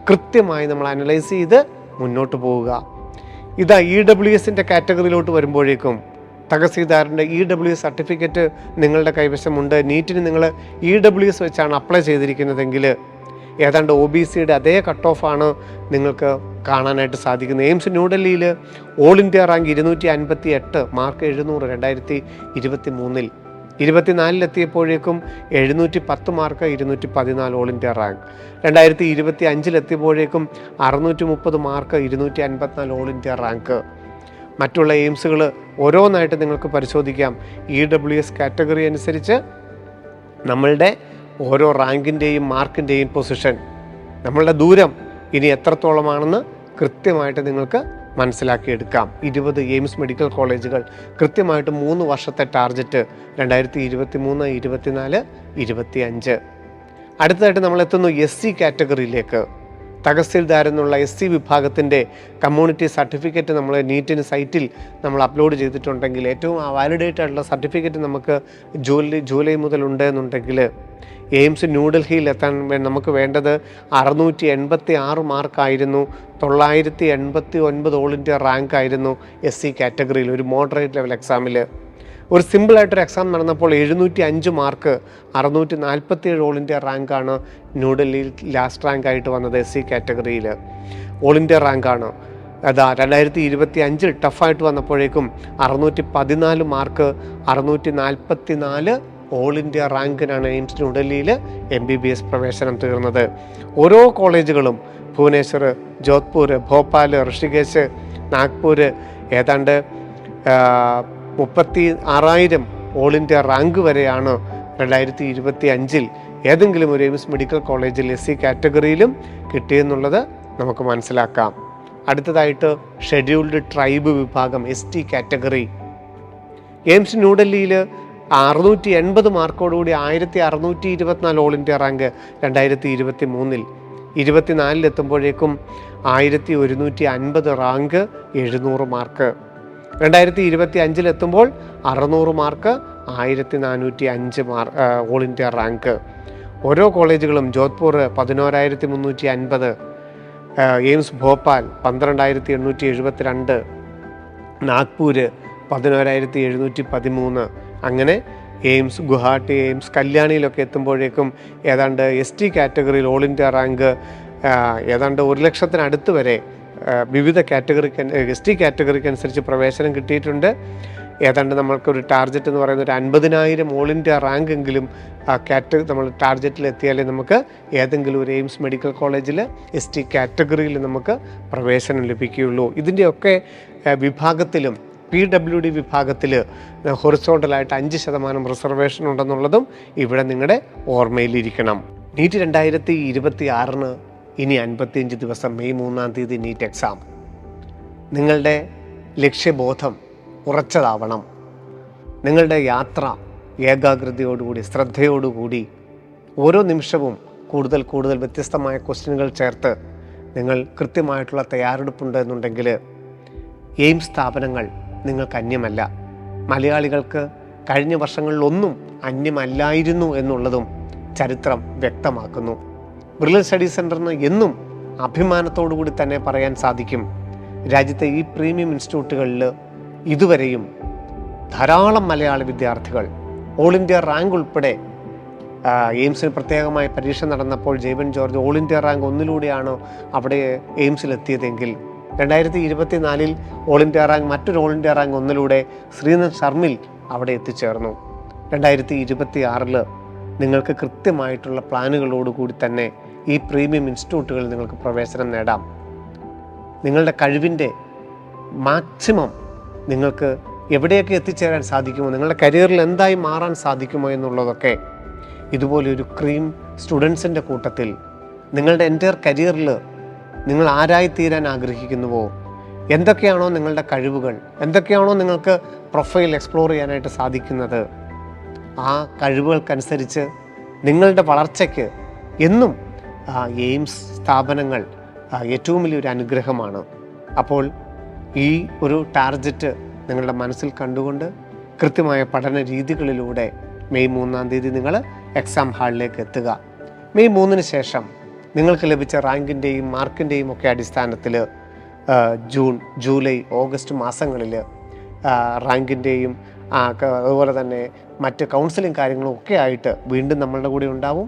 കൃത്യമായി നമ്മൾ അനലൈസ് ചെയ്ത് മുന്നോട്ട് പോവുക. ഇതാ EWSൻ്റെ കാറ്റഗറിയിലോട്ട് വരുമ്പോഴേക്കും തഹസീൽദാറിൻ്റെ EWS സർട്ടിഫിക്കറ്റ് നിങ്ങളുടെ കൈവശമുണ്ട്. നീറ്റിന് നിങ്ങൾ EWS വെച്ചാണ് അപ്ലൈ ചെയ്തിരിക്കുന്നതെങ്കിൽ ഏതാണ്ട് OBCയുടെ അതേ കട്ട് ഓഫാണ് നിങ്ങൾക്ക് കാണാനായിട്ട് സാധിക്കുന്നത്. എയിംസ് ന്യൂഡൽഹിയിൽ ഓൾ ഇന്ത്യ റാങ്ക് 258, മാർക്ക് 700, 2023. 24 എത്തിയപ്പോഴേക്കും 710 മാർക്ക്, 214 ഓൾ ഇന്ത്യ റാങ്ക്. 2025 എത്തിയപ്പോഴേക്കും 630 മാർക്ക്, 254 ഓൾ ഇന്ത്യ റാങ്ക്. മറ്റുള്ള എയിംസുകൾ ഓരോന്നായിട്ട് നിങ്ങൾക്ക് പരിശോധിക്കാം. EWS കാറ്റഗറി അനുസരിച്ച് നമ്മളുടെ ഓരോ റാങ്കിൻ്റെയും മാർക്കിൻ്റെയും പൊസിഷൻ, നമ്മളുടെ ദൂരം ഇനി എത്രത്തോളമാണെന്ന് കൃത്യമായിട്ട് നിങ്ങൾക്ക് മനസ്സിലാക്കിയെടുക്കാം. 20 എയിംസ് മെഡിക്കൽ കോളേജുകൾ കൃത്യമായിട്ട് 3 വർഷത്തെ ടാർഗറ്റ് 2023, 24, 25. അടുത്തതായിട്ട് നമ്മൾ എത്തുന്നു SC കാറ്റഗറിയിലേക്ക്. തഹസീൽദാർ എന്നുള്ള SC വിഭാഗത്തിൻ്റെ കമ്മ്യൂണിറ്റി സർട്ടിഫിക്കറ്റ് നമ്മൾ നീറ്റിന് സൈറ്റിൽ നമ്മൾ അപ്ലോഡ് ചെയ്തിട്ടുണ്ടെങ്കിൽ, ഏറ്റവും വാലിഡേറ്റ് ആയിട്ടുള്ള സർട്ടിഫിക്കറ്റ് നമുക്ക് ജൂലൈ മുതൽ ഉണ്ടെന്നുണ്ടെങ്കിൽ എയിംസ് ന്യൂഡൽഹിയിൽ എത്താൻ നമുക്ക് വേണ്ടത് 686 മാർക്കായിരുന്നു. 989 ഓൾ ഇന്ത്യ റാങ്ക് ആയിരുന്നു SC കാറ്റഗറിയിൽ. ഒരു മോഡറേറ്റ് ലെവൽ എക്സാമിൽ ഒരു സിമ്പിളായിട്ടൊരു എക്സാം നടന്നപ്പോൾ 705 മാർക്ക്, 647 ഓൾ ഇന്ത്യ റാങ്കാണ് ന്യൂഡൽഹിയിൽ ലാസ്റ്റ് റാങ്ക് ആയിട്ട് വന്നത്. SC കാറ്റഗറിയിൽ ഓൾ ഇന്ത്യ റാങ്കാണ്. അതാ 2025 ടഫായിട്ട് വന്നപ്പോഴേക്കും 614 മാർക്ക്, 644 ഓൾ ഇന്ത്യ റാങ്കിനാണ് എയിംസ് ന്യൂഡൽഹിയിൽ MBBS പ്രവേശനം തീർന്നത്. ഓരോ കോളേജുകളും ഭുവനേശ്വർ, ജോധ്പൂർ, ഭോപ്പാൽ, ഋഷികേശ്, നാഗ്പൂർ ഏതാണ്ട് 36,000 ഓൾ ഇന്ത്യ റാങ്ക് വരെയാണ് 2025 ഏതെങ്കിലും ഒരു എയിംസ് മെഡിക്കൽ കോളേജിൽ SC കാറ്റഗറിയിലും കിട്ടിയെന്നുള്ളത് നമുക്ക് മനസ്സിലാക്കാം. അടുത്തതായിട്ട് ഷെഡ്യൂൾഡ് ട്രൈബ് വിഭാഗം ST കാറ്റഗറി. എയിംസ് ന്യൂഡൽഹിയിൽ 680 മാർക്കോടുകൂടി 1624 ഓൾ ഇന്ത്യ റാങ്ക് 2023. 24 എത്തുമ്പോഴേക്കും 1150 റാങ്ക്, 700 മാർക്ക്. 2025 എത്തുമ്പോൾ 600 മാർക്ക്, 1405 ഓൾ ഇന്ത്യ റാങ്ക്. ഓരോ കോളേജുകളും ജോധ്പൂർ 11,350, എയിംസ് ഭോപ്പാൽ 12,872, നാഗ്പൂർ 11,713. അങ്ങനെ എയിംസ് ഗുവാഹട്ടി, എയിംസ് കല്യാണിയിലൊക്കെ എത്തുമ്പോഴേക്കും ഏതാണ്ട് ST കാറ്റഗറിയിൽ ഓൾ ഇന്ത്യ റാങ്ക് ഏതാണ്ട് 1,00,000-അടുത്ത് വരെ വിവിധ കാറ്റഗറിക്ക് ST കാറ്റഗറിക്ക് അനുസരിച്ച് പ്രവേശനം കിട്ടിയിട്ടുണ്ട്. ഏതാണ്ട് നമ്മൾക്കൊരു ടാർഗറ്റ് എന്ന് പറയുന്നത് ഒരു 50,000 ഓൾ ഇന്ത്യ റാങ്ക് എങ്കിലും നമ്മൾ ടാർഗറ്റിൽ എത്തിയാലേ നമുക്ക് ഏതെങ്കിലും ഒരു എയിംസ് മെഡിക്കൽ കോളേജിൽ ST കാറ്റഗറിയിൽ നമുക്ക് പ്രവേശനം ലഭിക്കുകയുള്ളൂ. ഇതിൻ്റെയൊക്കെ വിഭാഗത്തിലും PWD വിഭാഗത്തിൽ ഹൊറിസോണ്ടലായിട്ട് 5% റിസർവേഷൻ ഉണ്ടെന്നുള്ളതും ഇവിടെ നിങ്ങളുടെ ഓർമ്മയിലിരിക്കണം. നീറ്റ് 2026 ഇനി 55 ദിവസം, മെയ് 3 നീറ്റ് എക്സാം. നിങ്ങളുടെ ലക്ഷ്യബോധം ഉറച്ചതാവണം. നിങ്ങളുടെ യാത്ര ഏകാഗ്രതയോടുകൂടി, ശ്രദ്ധയോടുകൂടി, ഓരോ നിമിഷവും കൂടുതൽ കൂടുതൽ വ്യത്യസ്തമായ ക്വസ്റ്റ്യനുകൾ ചേർത്ത് നിങ്ങൾ കൃത്യമായിട്ടുള്ള തയ്യാറെടുപ്പുണ്ട് എന്നുണ്ടെങ്കിൽ എയിംസ് സ്ഥാപനങ്ങൾ നിങ്ങൾക്ക് അന്യമല്ല. മലയാളികൾക്ക് കഴിഞ്ഞ വർഷങ്ങളിലൊന്നും അന്യമല്ലായിരുന്നു എന്നുള്ളതും ചരിത്രം വ്യക്തമാക്കുന്നു. ബ്രില്യൻ സ്റ്റഡി സെൻറ്ററിന് എന്നും അഭിമാനത്തോടു കൂടി തന്നെ പറയാൻ സാധിക്കും, രാജ്യത്തെ ഈ പ്രീമിയം ഇൻസ്റ്റിറ്റ്യൂട്ടുകളിൽ ഇതുവരെയും ധാരാളം മലയാളി വിദ്യാർത്ഥികൾ ഓൾ ഇന്ത്യ റാങ്ക് ഉൾപ്പെടെ, എയിംസിന് പ്രത്യേകമായ പരീക്ഷ നടന്നപ്പോൾ ജെയ്ബൻ ജോർജ് ഓൾ ഇന്ത്യ റാങ്ക് 1 അവിടെ എയിംസിലെത്തിയതെങ്കിൽ 2024 ഓൾ ഇന്ത്യ റാങ്ക്, മറ്റൊരു ഓൾ ഇന്ത്യ റാങ്ക് 1 ശ്രീനന്ദ് ശർമ്മിൽ അവിടെ എത്തിച്ചേർന്നു. 2026 നിങ്ങൾക്ക് കൃത്യമായിട്ടുള്ള പ്ലാനുകളോടുകൂടി തന്നെ ഈ പ്രീമിയം ഇൻസ്റ്റിറ്റ്യൂട്ടുകളിൽ നിങ്ങൾക്ക് പ്രവേശനം നേടാം. നിങ്ങളുടെ കഴിവിൻ്റെ മാക്സിമം നിങ്ങൾക്ക് എവിടെയൊക്കെ എത്തിച്ചേരാൻ സാധിക്കുമോ, നിങ്ങളുടെ കരിയറിൽ എന്തായി മാറാൻ സാധിക്കുമോ എന്നുള്ളതൊക്കെ ഇതുപോലെ ഒരു ക്രീം സ്റ്റുഡൻസിൻ്റെ കൂട്ടത്തിൽ നിങ്ങളുടെ എൻ്റയർ കരിയറിൽ നിങ്ങൾ ആരായിത്തീരാൻ ആഗ്രഹിക്കുന്നുവോ, എന്തൊക്കെയാണോ നിങ്ങളുടെ കഴിവുകൾ, എന്തൊക്കെയാണോ നിങ്ങൾക്ക് പ്രൊഫൈൽ എക്സ്പ്ലോർ ചെയ്യാനായിട്ട് സാധിക്കുന്നത്, ആ കഴിവുകൾക്കനുസരിച്ച് നിങ്ങളുടെ വളർച്ചയ്ക്ക് എന്നും എയിംസ് സ്ഥാപനങ്ങൾ ഏറ്റവും വലിയൊരു അനുഗ്രഹമാണ്. അപ്പോൾ ഈ ഒരു ടാർഗറ്റ് നിങ്ങളുടെ മനസ്സിൽ കണ്ടുകൊണ്ട് കൃത്യമായ പഠന രീതികളിലൂടെ മെയ് 3 നിങ്ങൾ എക്സാം ഹാളിലേക്ക് എത്തുക. മെയ് 3 ശേഷം നിങ്ങൾക്ക് ലഭിച്ച റാങ്കിൻ്റെയും മാർക്കിൻ്റെയും ഒക്കെ അടിസ്ഥാനത്തിൽ ജൂൺ, ജൂലൈ, ഓഗസ്റ്റ് മാസങ്ങളിൽ റാങ്കിൻ്റെയും അതുപോലെ തന്നെ മറ്റ് കൗൺസിലിംഗ് കാര്യങ്ങളും ഒക്കെ ആയിട്ട് വീണ്ടും നമ്മളുടെ കൂടെ ഉണ്ടാവും.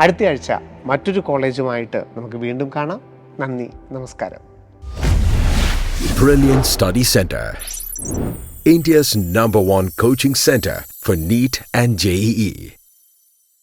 അടുത്ത ആഴ്ച മറ്റൊരു കോളേജുമായിട്ട് നമുക്ക് വീണ്ടും കാണാം. നന്ദി, നമസ്കാരം. Brilliant Study Center, India's #1 coaching center for NEET and JEE.